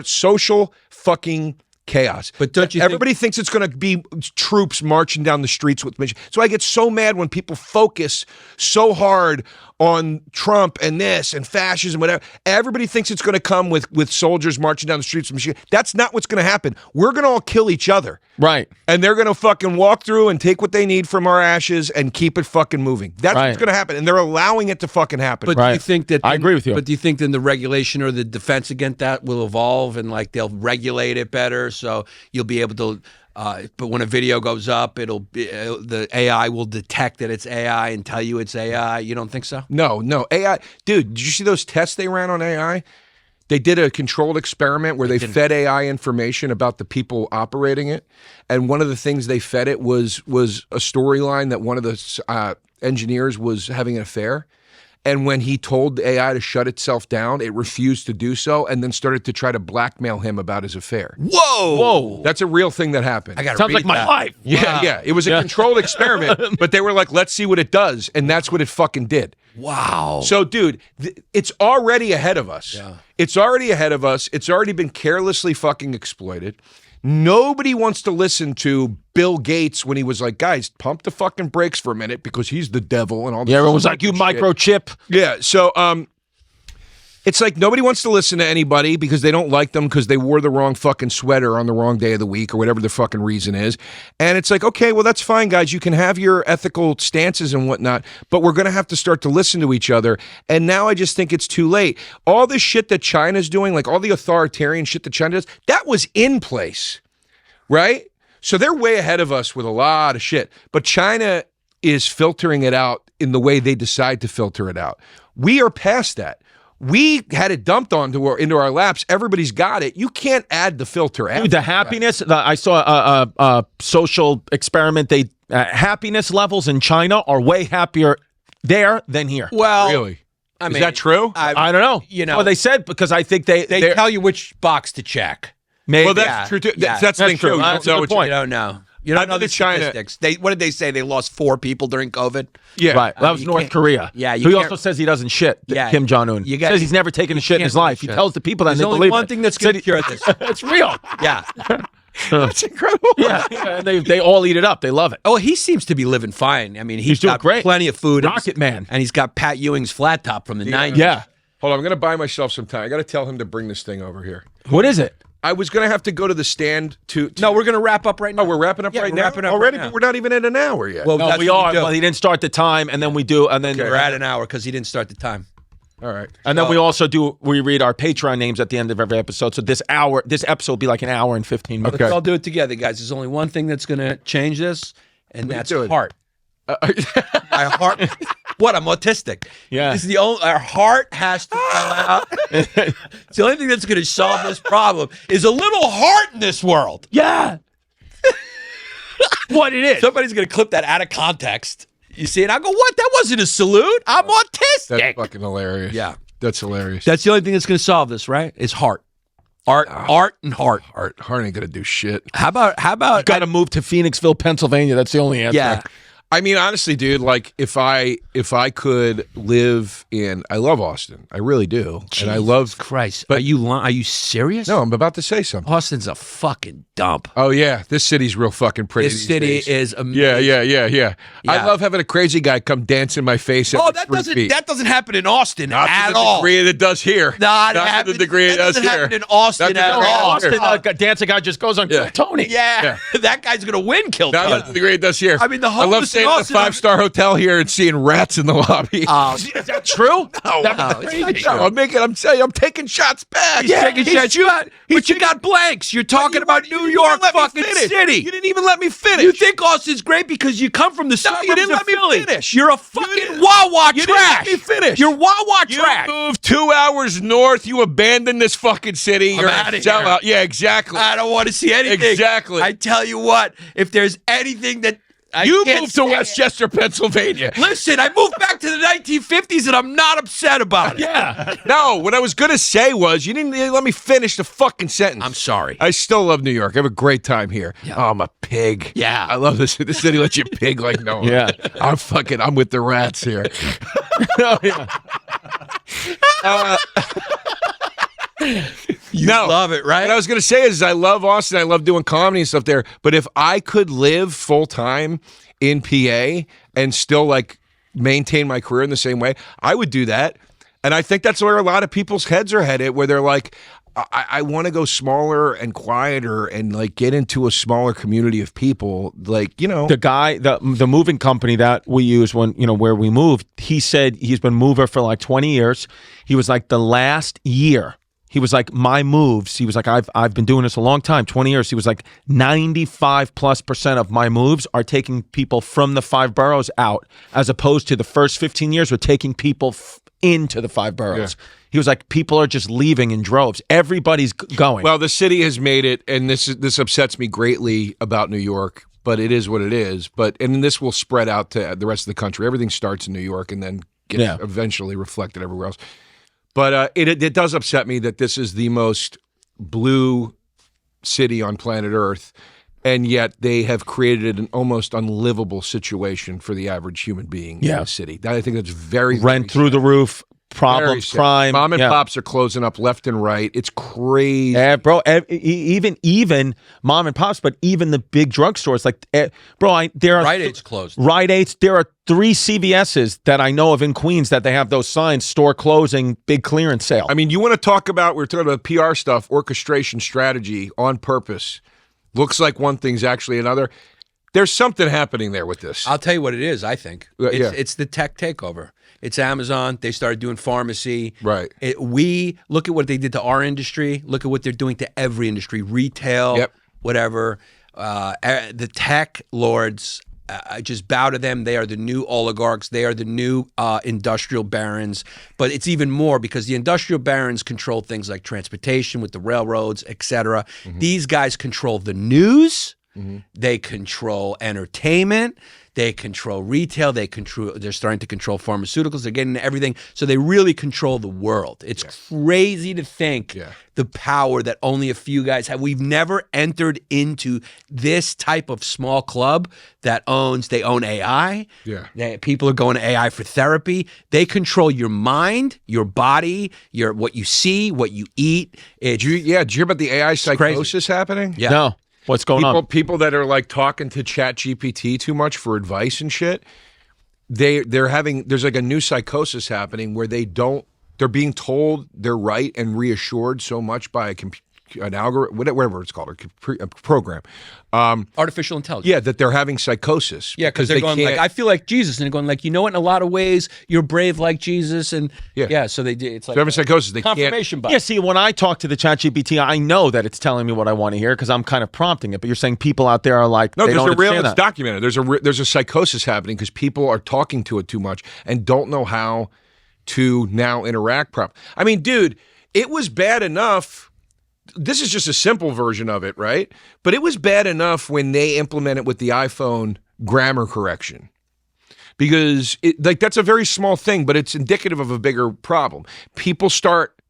social fucking chaos. But don't you everybody thinks it's going to be troops marching down the streets with mission. So I get so mad when people focus so hard on Trump and this and fascism, whatever. Everybody thinks it's going to come with soldiers marching down the streets with machine. That's not what's going to happen. We're going to all kill each other. Right. And they're going to fucking walk through and take what they need from our ashes and keep it fucking moving. That's what's going to happen. And they're allowing it to fucking happen. But do you think that I agree with you. But do you think then the regulation or the defense against that will evolve and like they'll regulate it better so you'll be able to But when a video goes up, the AI will detect that it's AI and tell you it's AI. You don't think so? No. AI. Dude, did you see those tests they ran on AI? They did a controlled experiment where they fed AI information about the people operating it. And one of the things they fed it was a storyline that one of the engineers was having an affair. And when he told the AI to shut itself down, it refused to do so and then started to try to blackmail him about his affair. Whoa. That's a real thing that happened. I got Sounds like my life. Yeah. It was a controlled experiment, but they were like, let's see what it does. And that's what it fucking did. Wow. So, dude, it's already ahead of us. Yeah. It's already ahead of us. It's already been carelessly fucking exploited. Nobody wants to listen to Bill Gates when he was like, guys, pump the fucking brakes for a minute because he's the devil and all this. Yeah, everyone was like, you shit. microchip. Yeah, so it's like nobody wants to listen to anybody because they don't like them because they wore the wrong fucking sweater on the wrong day of the week or whatever the fucking reason is. And it's like, okay, well, that's fine, guys. You can have your ethical stances and whatnot, but we're going to have to start to listen to each other. And now I just think it's too late. All this shit that China's doing, like all the authoritarian shit that China does, that was in place, right? So they're way ahead of us with a lot of shit. But China is filtering it out in the way they decide to filter it out. We are past that. We had it dumped into our laps. Everybody's got it. You can't add the filter. Dude, the happiness, I saw a social experiment. Happiness levels in China are way happier there than here. Well, Really? I mean, Is that true? I don't know. You know, well, they said because I think they they're- tell you which box to check. maybe. Well, that's true too. Yeah. That's the thing true. too. You That's don't a know good what point. You don't know. You don't I've know been the to China. statistics. What did they say? They lost 4 people during COVID. Yeah. Right. That was you North can't- Korea. Yeah, you Who can't- also says he doesn't shit. Yeah. Kim Jong-un. You got- says he's never taken a shit in his can't life. He shit. tells the people that There's and they only believe one it. thing that's going to cure this. It's real. Yeah. That's incredible. Yeah. And they all eat it up. They love it. Oh, he seems to be living fine. I mean, he's doing got great. plenty of food. Rocket Man. And he's got Pat Ewing's flat top from the 90s. Yeah. Hold on, I'm going to buy myself some time. I got to tell him to bring this thing over here. What is it? I was going to have to go to the stand to No, we're going to wrap up right now. Oh, we're wrapping up Yeah, right we're now wrapping up already, right now. but we're not even at an hour yet. Well, No, that's we what are. do. Well, he didn't start the time, and then we do, and then We're at an hour because he didn't start the time. all right. and then we also do. We read our Patreon names at the end of every episode. So this episode will be like an hour and 15 minutes. Let's all do it together, guys. There's only one thing that's going to change this, and that's doing? heart. My heart. What? I'm autistic. Yeah. This is the only. Our heart has to come out. It's the only thing that's going to solve this problem is a little heart in this world. Yeah. What it is? Somebody's going to clip that out of context. You see it? I go, what? That wasn't a salute. I'm autistic. That's fucking hilarious. Yeah. That's hilarious. That's the only thing that's going to solve this, right? Is heart. Art and heart. Heart ain't going to do shit. How about Got to move to Phoenixville, Pennsylvania. That's the only answer. yeah. I mean, honestly, dude, like if I could live in, I love Austin. I really do. And I love, Christ. but- Are you serious? no, I'm about to say something. Austin's a fucking dump. Oh yeah, this city's real fucking pretty. This these city days. is amazing. Yeah. Yeah. I love having a crazy guy come dance in my face. Oh, every 3 feet. that doesn't happen in Austin Not at to the all. degree that it does here. Not to the degree it does doesn't here. happen in Austin Not to at the degree it all. does here. Austin, dancing guy just goes on Yeah. Tony. Yeah. That guy's gonna win Kill Not Tony. to the degree it does here. I mean, the I love homeless in staying at a Austin- 5-star hotel here and seeing rats in the lobby. Is that true? No. it's not true. No, I'm telling you, I'm taking shots back. He's taking shots. But you got blanks. You're talking about New York fucking city. You didn't even let me finish. You think Austin's great because you come from the suburbs you didn't of let me Philly. finish. You're a fucking Wawa you didn't trash. let me finish. You're Wawa You trash. moved 2 hours north. You abandoned this fucking city. You're outta a sellout. here. Yeah, exactly. I don't want to see anything. Exactly. I tell you what, if there's anything that You can't moved to say- Westchester, Pennsylvania. Listen, I moved back to the 1950s and I'm not upset about it. Yeah. No, what I was going to say was you didn't let me finish the fucking sentence. I'm sorry. I still love New York. I have a great time here. Yeah. Oh, I'm a pig. Yeah. I love this. This city lets you pig like no one. Yeah. I'm with the rats here. Oh, yeah. You No. love it, right? What I was going to say is I love Austin. I love doing comedy and stuff there. But if I could live full time in PA and still like maintain my career in the same way, I would do that. And I think that's where a lot of people's heads are headed, where they're like, I want to go smaller and quieter and like get into a smaller community of people. Like, you know, The guy, the moving company that we use when, where we moved, he said he's been mover for like 20 years. He was like the last year He was like, my moves. He was like, I've been doing this a long time, 20 years. He was like, 95+% of my moves are taking people from the 5 boroughs out, as opposed to the first 15 years were taking people into the 5 boroughs. Yeah. He was like, people are just leaving in droves. Everybody's going. Well, the city has made it, and this upsets me greatly about New York, but it is what it is. And this will spread out to the rest of the country. Everything starts in New York and then gets eventually reflected everywhere else. But it does upset me that this is the most blue city on planet Earth, and yet they have created an almost unlivable situation for the average human being in the city. I think that's very rent through the roof. Problems, crime. Mom and pops are closing up left and right. It's crazy. Bro, even mom and pops, but even the big drugstores. Like, there are Rite Aid's closed. Rite Aid's. There are 3 CVS's that I know of in Queens that they have those signs, store closing, big clearance sale. I mean, you want to talk about, we're talking about PR stuff, orchestration strategy on purpose. Looks like one thing's actually another. There's something happening there with this. I'll tell you what it is, I think. It's the tech takeover. It's Amazon. They started doing pharmacy. Right. We look at what they did to our industry. Look at what they're doing to every industry, retail, whatever. The tech lords, I just bow to them. They are the new oligarchs. They are the new industrial barons. But it's even more because the industrial barons control things like transportation with the railroads, et cetera. Mm-hmm. These guys control the news. Mm-hmm. They control entertainment. They control retail. They're starting to control pharmaceuticals. They're getting into everything. So they really control the world. It's crazy to think the power that only a few guys have. We've never entered into this type of small club that they own AI. Yeah. People are going to AI for therapy. They control your mind, your body, what you see, what you eat. Did you hear about the AI psychosis happening? Yeah. No. What's going on? People that are like talking to ChatGPT too much for advice and shit. There's like a new psychosis happening where they're being told they're right and reassured so much by an algorithm, whatever it's called, a program. Artificial intelligence. Yeah, that they're having psychosis. Yeah, because they're going like, I feel like Jesus. And they're going like, you know what, in a lot of ways, you're brave like Jesus. And so they did. It's like they're having psychosis. They confirmation bias. Yeah, see, when I talk to the ChatGPT, I know that it's telling me what I want to hear because I'm kind of prompting it. But you're saying people out there are like, no, they don't understand it's that. documented. There's a psychosis happening because people are talking to it too much and don't know how to now interact properly. I mean, dude, it was bad enough. This is just a simple version of it, right? But it was bad enough when they implemented with the iPhone grammar correction. Because that's a very small thing, but it's indicative of a bigger problem. People start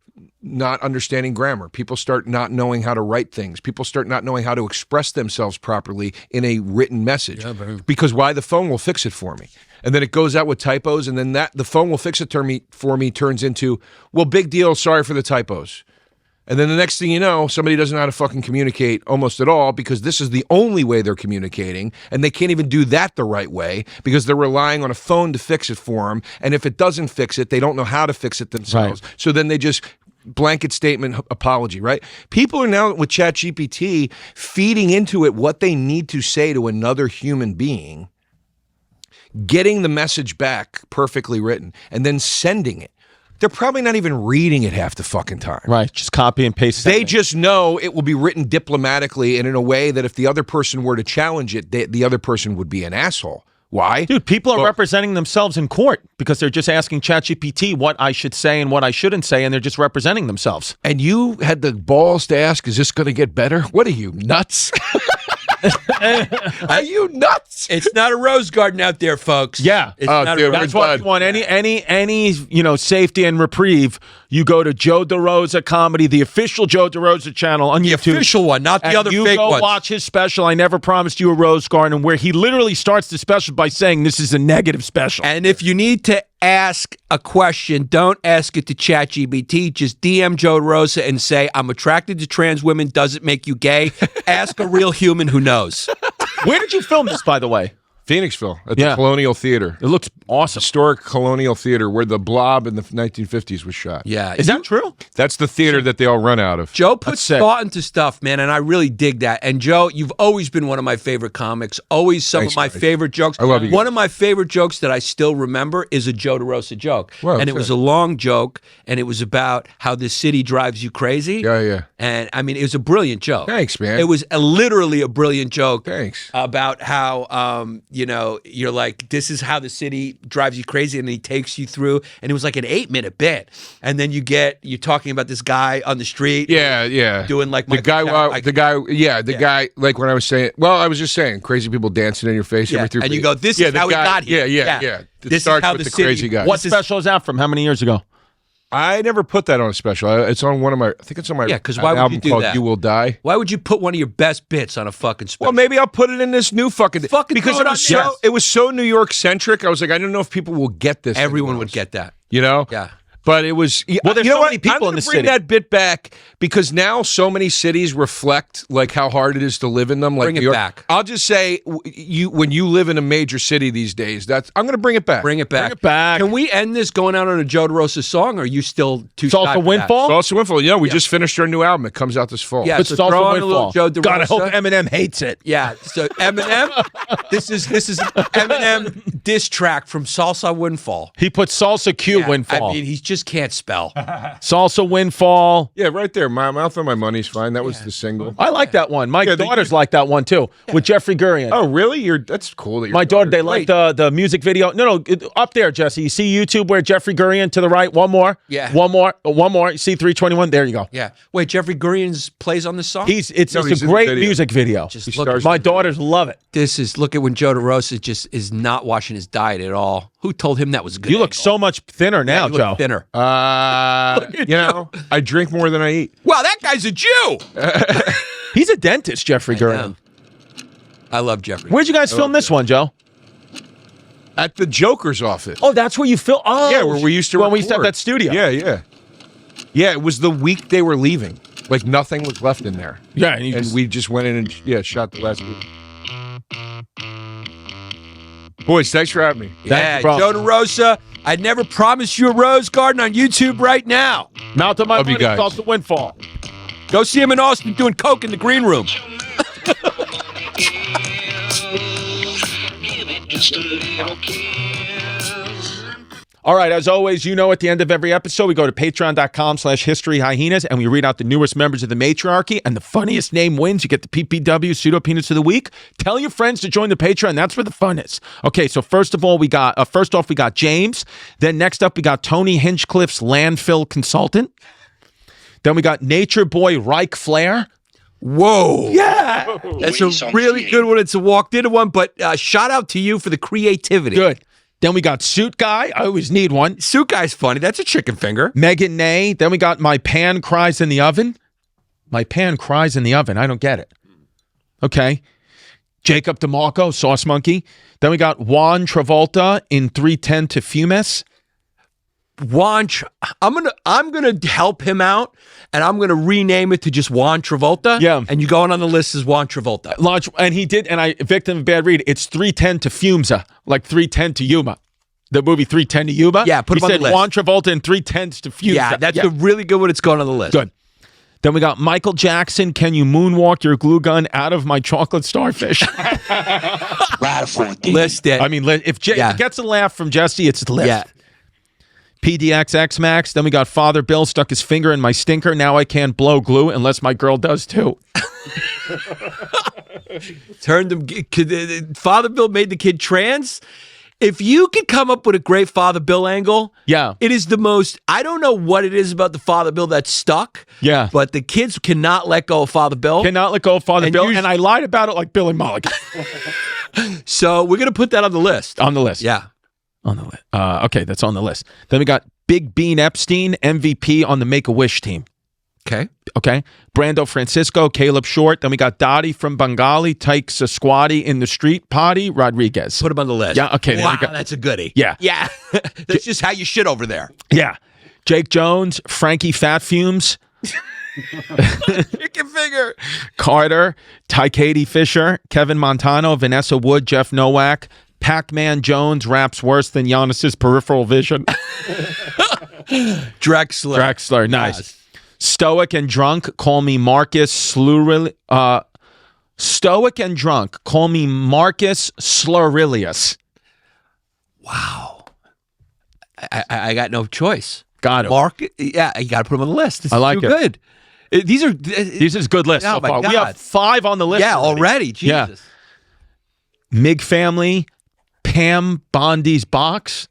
not understanding grammar. People start not knowing how to write things. People start not knowing how to express themselves properly in a written message. Because why? The phone will fix it for me. And then it goes out with typos, and then the phone will fix it for me turns into, well, big deal, sorry for the typos. And then the next thing you know, somebody doesn't know how to fucking communicate almost at all because this is the only way they're communicating, and they can't even do that the right way because they're relying on a phone to fix it for them. And if it doesn't fix it, they don't know how to fix it themselves. Right. So then they just blanket statement apology, right? People are now with ChatGPT feeding into it what they need to say to another human being, getting the message back perfectly written, and then sending it. They're probably not even reading it half the fucking time. Right, just copy and paste. They just know it will be written diplomatically and in a way that if the other person were to challenge it, the other person would be an asshole. Why? Dude, people are representing themselves in court because they're just asking ChatGPT what I should say and what I shouldn't say, and they're just representing themselves. And you had the balls to ask, is this going to get better? What are you, nuts? Are you nuts? It's not a rose garden out there, folks. Yeah, it's not dude, that's why if you want any safety and reprieve, you go to Joe DeRosa Comedy, the official Joe DeRosa channel on YouTube. The official one, not the other fake ones. You go watch his special, I Never Promised You a Rose Garden, where he literally starts the special by saying this is a negative special. And if you need to ask a question, don't ask it to ChatGPT. Just DM Joe DeRosa and say, I'm attracted to trans women. Does it make you gay? Ask a real human who knows. Where did you film this, by the way? Phoenixville at the Colonial Theater. It looks Awesome. Historic Colonial Theater where the Blob in the 1950s was shot. Yeah. Is that true? That's the theater that they all run out of. Joe puts sick. thought into stuff, man, and I really dig that. And Joe, you've always been one of my favorite comics. Always some Thanks, of my guys. favorite jokes. I love you One guys. of my favorite jokes that I still remember is a Joe DeRosa joke. Wow, and it was a long joke, and it was about how this city drives you crazy. Yeah, yeah. And I mean, it was a brilliant joke. Thanks, man. It was literally a brilliant joke. Thanks. About how, you're like, this is how the city drives you crazy, and he takes you through, and it was like an 8-minute bit, and then you're talking about this guy on the street, Yeah. doing like the guy, Michael guy. Like when I was saying, I was just saying, crazy people dancing in your face. yeah, and you go, this is how we got here. Yeah. It This starts is how with the the crazy city. guy. What special is that from? How many years ago? I never put that on a special. It's on one of my. I think it's on my. Yeah, 'cause why would you album do called that? "You Will Die." Why would you put one of your best bits on a fucking special? Well, maybe I'll put it in this new fucking because throw it it was on there. so it was so New York centric. I was like, I don't know if people will get this. Everyone anymore. would get that. You know? Yeah. But it was Well, there's you know so what? many people I'm gonna in the bring city. that bit back because now so many cities reflect like how hard it is to live in them. Like Bring it New York. back. I'll just say when you live in a major city these days, I'm going to bring it back. Bring it back. Bring it back. Can we end this going out on a Joe DeRosa song, or are you still too Salsa shy for that? Windfall? Salsa Windfall. Yeah, we just finished our new album. It comes out this fall. Yeah, But so Salsa throw on a little Windfall. Joe DeRosa. God, I hope Eminem hates it. Yeah, so Eminem, this is Eminem diss track from Salsa Windfall. He put Salsa Q Yeah, Windfall. I mean, he just can't spell. Salsa Windfall. Yeah, right there. My Mouth on My Money's fine. That was the single. I like that one. My Yeah, daughters like that one too, with Jeffrey Gurian. Oh, really? That's cool. That your My daughter, they daughters- like the music video. No, up there, Jesse. You see YouTube where Jeffrey Gurian to the right. One more. Yeah. One more. You see 321. There you go. Yeah. Wait, Jeffrey Gurian's plays on this song? It's he's a in the great video. music video. Just He look, stars- My daughters love it. look at when Joe DeRosa just is not watching his diet at all. Who told him that was a good? You look angle? so much thinner now, You look Joe. thinner. I drink more than I eat. Wow, that guy's a Jew. He's a dentist, Jeffrey Gurian. I love Jeffrey. Where'd you guys film this one, Joe? At the Joker's office. Oh, that's where you film. Oh, Yeah, where we used to when we used to have record. that studio. Yeah. Yeah, it was the week they were leaving. Like nothing was left in there. Yeah, and you And just- we just went in and shot the last week. Boys, thanks for having me. Yeah, Thank you, Joe bro. DeRosa. I'd never promise you a rose garden on YouTube right now. Mouth of My Love you Money, guys. Salsa Windfall. Go see him in Austin doing coke in the green room. All right, as always, you know at the end of every episode, we go to patreon.com/historyhyenas and we read out the newest members of the matriarchy, and the funniest name wins. You get the PPW Pseudo Peanuts of the Week. Tell your friends to join the Patreon. That's where the fun is. Okay, so first off, we got James. Then next up, we got Tony Hinchcliffe's landfill consultant. Then we got Nature Boy Reich Flair. Whoa. Yeah. That's a really good one. It's a walked in one, but shout out to you for the creativity. Good. Then we got Suit Guy. I always need one. Suit Guy's funny. That's a chicken finger. Megan Nay. Then we got My Pan Cries in the Oven. My Pan Cries in the Oven. I don't get it. Okay. Jacob DeMarco, Sauce Monkey. Then we got Juan Travolta in 310 to Fumes. Juan, I'm gonna help him out, and I'm gonna rename it to just Juan Travolta. Yeah. And you going on the list as Juan Travolta. Launch, and he did, and I, victim of bad read, it's 310 to Fumesa, like 310 to Yuma. The movie 310 to Yuma. Yeah, put he him on said the list. Juan Travolta in 310s to Fumesa. Yeah, that's a really good one. It's going on the list. Good. Then we got Michael Jackson. Can you moonwalk your glue gun out of my chocolate starfish? List it. I mean, if it gets a laugh from Jesse, it's the list. Yeah. PDX Max. Then we got Father Bill stuck his finger in my stinker. Now I can't blow glue unless my girl does too. Turned him. Father Bill made the kid trans. If you could come up with a great Father Bill angle, Yeah. it is the most. I don't know what it is about the Father Bill that's stuck. Yeah. but the kids cannot let go of Father Bill. Cannot let go of Father And Bill. you- And I lied about it like Billy Mulligan. So we're gonna put that on the list. On the list. Yeah. On the list. Okay, that's on the list. Then we got Big Bean Epstein, MVP on the Make-A-Wish team. Okay. Okay. Brando Francisco, Caleb Short. Then we got Dottie from Bengali, Tyke Squatty in the Street Potty, Rodriguez. Put him on the list. Yeah, okay, there Wow, we go. that's a goodie. Yeah. Yeah. That's just how you shit over there. Yeah. Jake Jones, Frankie Fat Fumes, Chicken finger. Carter, Ty Katie Fisher, Kevin Montano, Vanessa Wood, Jeff Nowak, Pac-Man Jones raps worse than Giannis's peripheral vision. Drexler. Nice. Yes. Stoic and drunk, call me Marcus Stoic and drunk, call me Marcus Slurilius. Wow. I got no choice. Got it. Mark, yeah, you got to put them on the list. This I like is too it. good. These are This is a good list Oh so my far. We God. have 5 on the list. yeah, already. Yeah. Jesus. Mig family, Pam Bondi's box.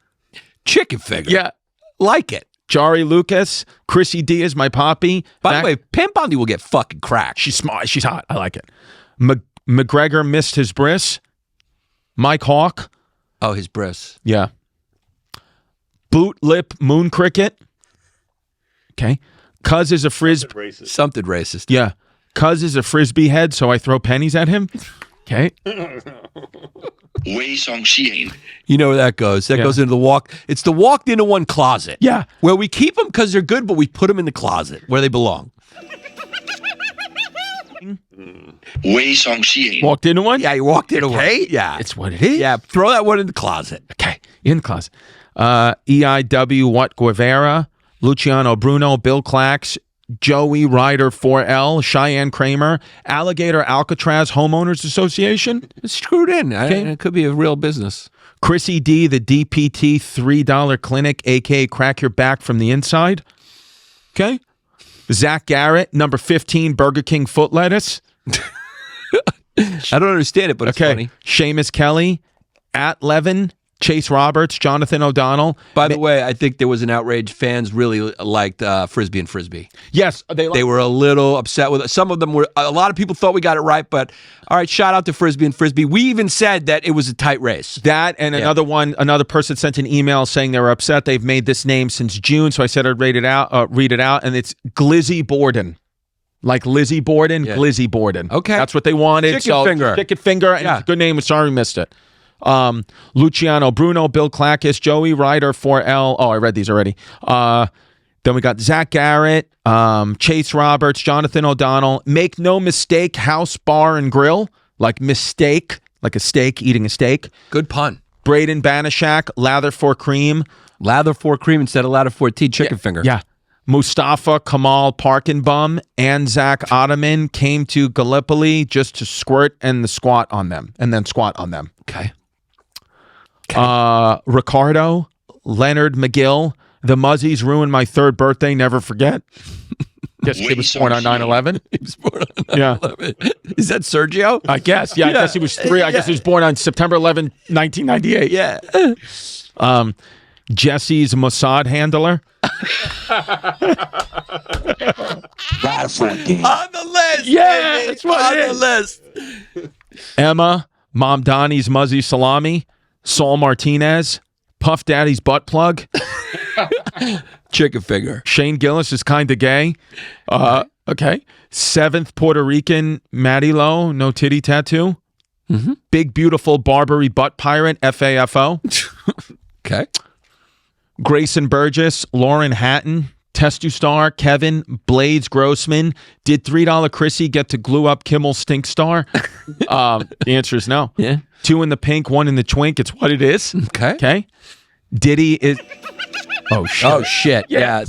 Chicken finger. Yeah. Like it. Jari Lucas, Chrissy D is my poppy. By the way, Pam Bondi will get fucking cracked. She's smart. She's hot. I like it. McGregor missed his bris. Mike Hawk. Oh, his bris. Yeah. Boot lip moon cricket. Okay. Cuz is a frisbee. Something racist. Yeah. Cuz is a frisbee head, so I throw pennies at him. Okay. You know where that goes. That goes into the walk. It's the walked into one closet. Yeah. Where we keep them because they're good, but we put them in the closet where they belong. Walked into one? Yeah, you walked into one. Yeah. It's what it is. Yeah, throw that one in the closet. Okay. In the closet. EIW What Guevara, Luciano Bruno, Bill Clax, Joey Ryder 4L, Cheyenne Kramer, Alligator Alcatraz Homeowners Association. It's screwed in. It could be a real business. Chrissy D, the DPT $3 clinic, aka crack your back from the inside. Okay. Zach Garrett, number 15, Burger King foot lettuce. I don't understand it, but it's funny. Seamus Kelly, at Levin, Chase Roberts, Jonathan O'Donnell. By the way, I think there was an outrage. Fans really liked Frisbee and Frisbee. Yes, they were a little upset with it. Some of them were. A lot of people thought we got it right, but all right. Shout out to Frisbee and Frisbee. We even said that it was a tight race. That and another person sent an email saying they were upset. They've made this name since June, so I said I'd read it out, and it's Glizzy Borden. Like Lizzie Borden, Glizzy Borden. Okay. That's what they wanted. Chicken finger. Chicken finger, and it's a good name. We're sorry we missed it. Luciano Bruno, Bill Clackis, Joey Ryder 4L. Oh, I read these already. Then we got Zach Garrett, Chase Roberts, Jonathan O'Donnell. Make no mistake, House Bar and Grill. Like mistake, like a steak, eating a steak. Good pun. Braden Banashak, Lather for Cream. Lather for cream instead of lather for tea. Chicken finger. Yeah. Mustafa Kamal Parkenbum and Zach Ottoman came to Gallipoli just to squirt and squat on them. Okay. Ricardo, Leonard McGill, the Muzzies ruined my 3rd birthday, never forget. Guess he was born on 9/11. He was born on 9/11. Yeah. Is that Sergio? I guess. Yeah, I guess he was 3. I guess he was born on September 11, 1998. Yeah. Jesse's Mossad handler. On the list. Yeah, that's what it is. On the list. Emma, Mom Donnie's Muzzy Salami. Saul Martinez, Puff Daddy's butt plug. Chicken finger. Shane Gillis is kind of gay. Okay. 7th Puerto Rican, Maddie Lowe, no titty tattoo. Mm-hmm. Big Beautiful Barbary Butt Pirate, FAFO. Okay. Grayson Burgess, Lauren Hatton, Testustar, Kevin, Blades Grossman. Did $3 Chrissy get to glue up Kimmel Stink Star? The answer is no. Yeah. 2 in the pink, 1 in the twink. It's what it is. Okay. Okay. Diddy is. Oh shit. Oh shit. Yeah.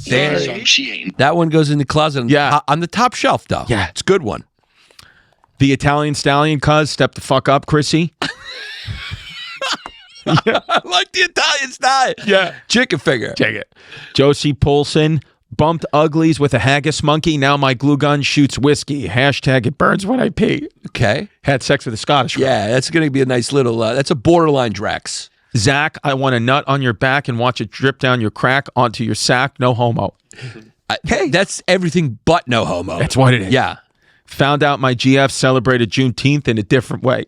That one goes in the closet. Yeah. On the top shelf though. Yeah. It's a good one. The Italian Stallion cuz step the fuck up, Chrissy. I like the Italian style. Yeah. Chicken finger. Take it. Josie Poulsen, bumped uglies with a haggis monkey. Now my glue gun shoots whiskey. Hashtag it burns when I pee. Okay. Had sex with a Scottish girl. Yeah, that's going to be a nice little, that's a borderline Drex. Zach, I want a nut on your back and watch it drip down your crack onto your sack. No homo. Hey, that's everything but no homo. That's what it is. Yeah. Found out my GF celebrated Juneteenth in a different way.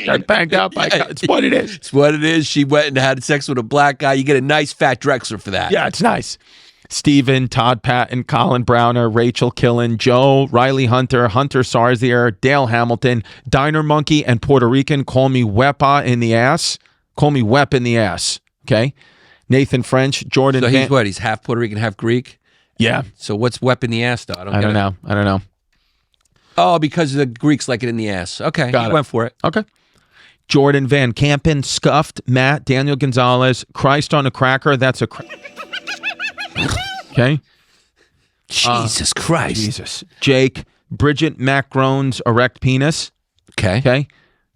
Got banged out by it's what it is. It's what it is. She went and had sex with a black guy. You get a nice fat Drexler for that. Yeah, it's nice. Steven, Todd Patton, Colin Browner, Rachel Killen, Joe, Riley Hunter, Hunter Sarzier, Dale Hamilton, Diner Monkey, and Puerto Rican. Call me Wepa in the ass. Call me Wep in the ass. Okay. Nathan French, Jordan. So he's what? He's half Puerto Rican, half Greek? Yeah. So what's Wep in the ass, though? I don't know. Oh, because the Greeks like it in the ass. Okay. Got it. Went for it. Okay. Jordan Van Kampen, Scuffed, Matt, Daniel Gonzalez, Christ on a Cracker. That's a okay. Jesus Christ. Jesus. Jake, Bridget Macrone's Erect Penis. Okay.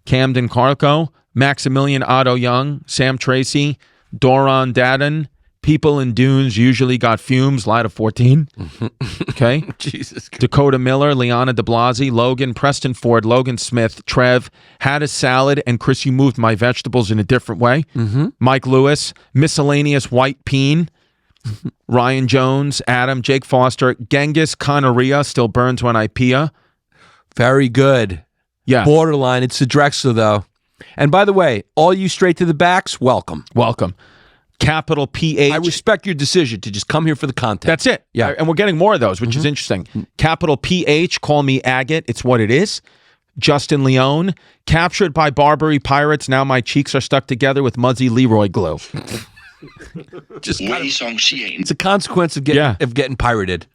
Camden Carco, Maximilian Otto Young, Sam Tracy, Doron Dadden, People in Dunes Usually Got Fumes, Light of 14. Okay. Jesus Christ. Dakota Miller, Liana de Blasi, Logan, Preston Ford, Logan Smith, Trev, Had a Salad, and Chris, you moved my vegetables in a different way. Mike Lewis, Miscellaneous White Peen, Ryan Jones, Adam, Jake Foster, Genghis Gonorrhea, Still Burns When I Pia. Very good. Yeah. Borderline. It's the Drexler, though. And by the way, all you straight to the backs, welcome. Welcome. Capital PH. I respect your decision to just come here for the content. That's it. Yeah. And we're getting more of those, which is interesting. Capital PH, Call Me Agate. It's what it is. Justin Leone, Captured by Barbary Pirates. Now my cheeks are stuck together with Muzzy Leroy glue. Just it's a consequence of getting pirated.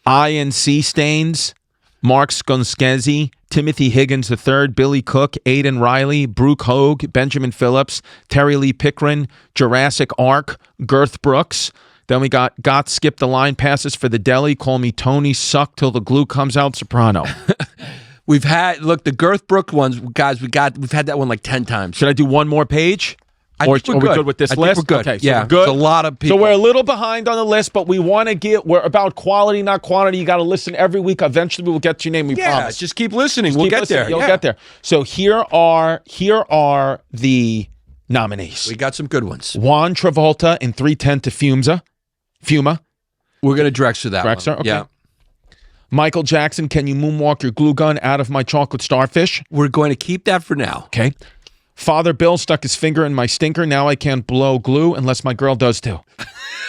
INC Stains, Mark Skonskezi, Timothy Higgins III, Billy Cook, Aiden Riley, Brooke Hogue, Benjamin Phillips, Terry Lee Pickren, Jurassic Ark, Girth Brooks. Then we got Skip the Line Passes for the Deli, Call Me Tony, Suck Till the Glue Comes Out, Soprano. We've had, look, the Girth Brooks ones, guys, we've had that one like 10 times. Should I do one more page? Or are we good with this list? We're good. Okay, so yeah, we're good. It's a lot of people. So we're a little behind on the list, but we want to we're about quality, not quantity. You got to listen every week. Eventually, we'll get to your name. We promise. Just keep listening. Just we'll keep get listening. there. You'll get there. So here are the nominees. We got some good ones. Juan Travolta in 310 to Fuma. We're going to Drexler that Drexler, one. okay. Yeah. Michael Jackson, Can You Moonwalk Your Glue Gun Out of My Chocolate Starfish? We're going to keep that for now. Okay. Father Bill Stuck His Finger in My Stinker. Now I can't blow glue unless my girl does too.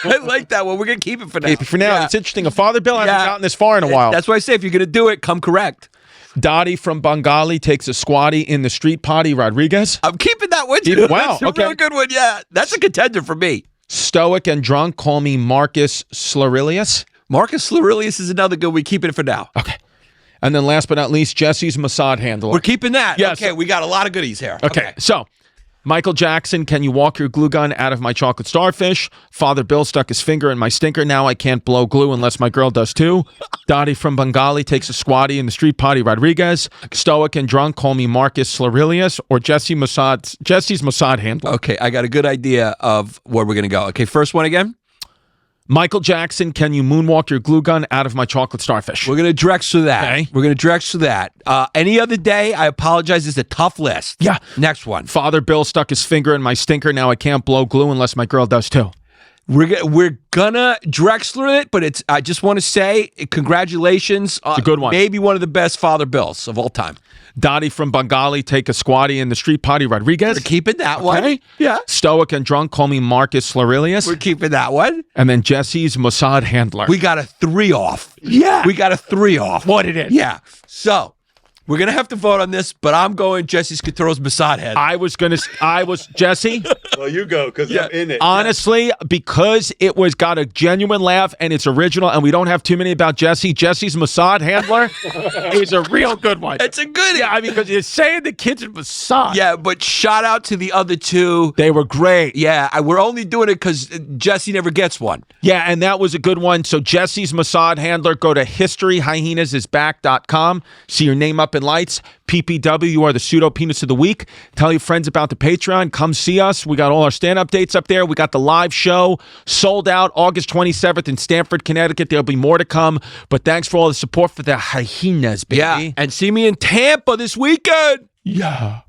I like that one. We're going to keep it for now. Keep it for now. Yeah. It's interesting. A Father Bill hasn't gotten this far in a while. That's why I say if you're going to do it, come correct. Dottie from Bengali takes a squatty in the street potty. Rodriguez. I'm keeping that one too. Wow. That's a real good one. Yeah. That's a contender for me. Stoic and Drunk. Call me Marcus Slurilius. Marcus Slurilius is another good one. Keeping it for now. Okay. And then last but not least, Jesse's Mossad Handler. We're keeping that. Yes. Okay, we got a lot of goodies here. Okay. So, Michael Jackson, Can You Walk Your Glue Gun Out of My Chocolate Starfish? Father Bill Stuck His Finger in My Stinker. Now I can't blow glue unless my girl does too. Dottie from Bengali takes a squatty in the street potty. Rodriguez. Stoic and Drunk. Call me Marcus Slurilius. Or Jesse's Mossad Handler. Okay, I got a good idea of where we're going to go. Okay, first one again. Michael Jackson, Can You Moonwalk Your Glue Gun Out of My Chocolate Starfish? We're going to Drexler that. Okay. We're going to Drexler that. Any other day, I apologize, it's a tough list. Yeah. Next one. Father Bill Stuck His Finger in My Stinker. Now I can't blow glue unless my girl does too. We're gonna Drexler it, but I just want to say congratulations. It's a good one. Maybe one of the best Father Bills of all time. Dottie from Bengali, Take a Squatty in the Street Potty. Rodriguez. We're keeping that one. Yeah. Stoic and Drunk, Call me Marcus Slurilius. We're keeping that one. And then Jesse's Mossad Handler. We got a 3 off. Yeah. We got a 3 off. What it is. Yeah. So we're going to have to vote on this, but I'm going Jesse Scatore's Mossad Head. I was Jesse. Well, you go, because I'm in it. Honestly, because it was got a genuine laugh and it's original and we don't have too many about Jesse, Jesse's Mossad Handler is a real good one. It's a good. Yeah, I mean, because you're saying the kids in Mossad. Yeah, but shout out to the other two. They were great. Yeah, we're only doing it because Jesse never gets one. Yeah, and that was a good one. So Jesse's Mossad Handler, go to historyhyenasisback.com. See your name up in lights. PPW, you are the pseudo penis of the week. Tell your friends about the Patreon. Come see us. We got all our stand-up dates up there. We got the live show sold out August 27th in Stamford, Connecticut. There'll be more to come. But thanks for all the support for the Hyenas, baby. Yeah, and see me in Tampa this weekend. Yeah.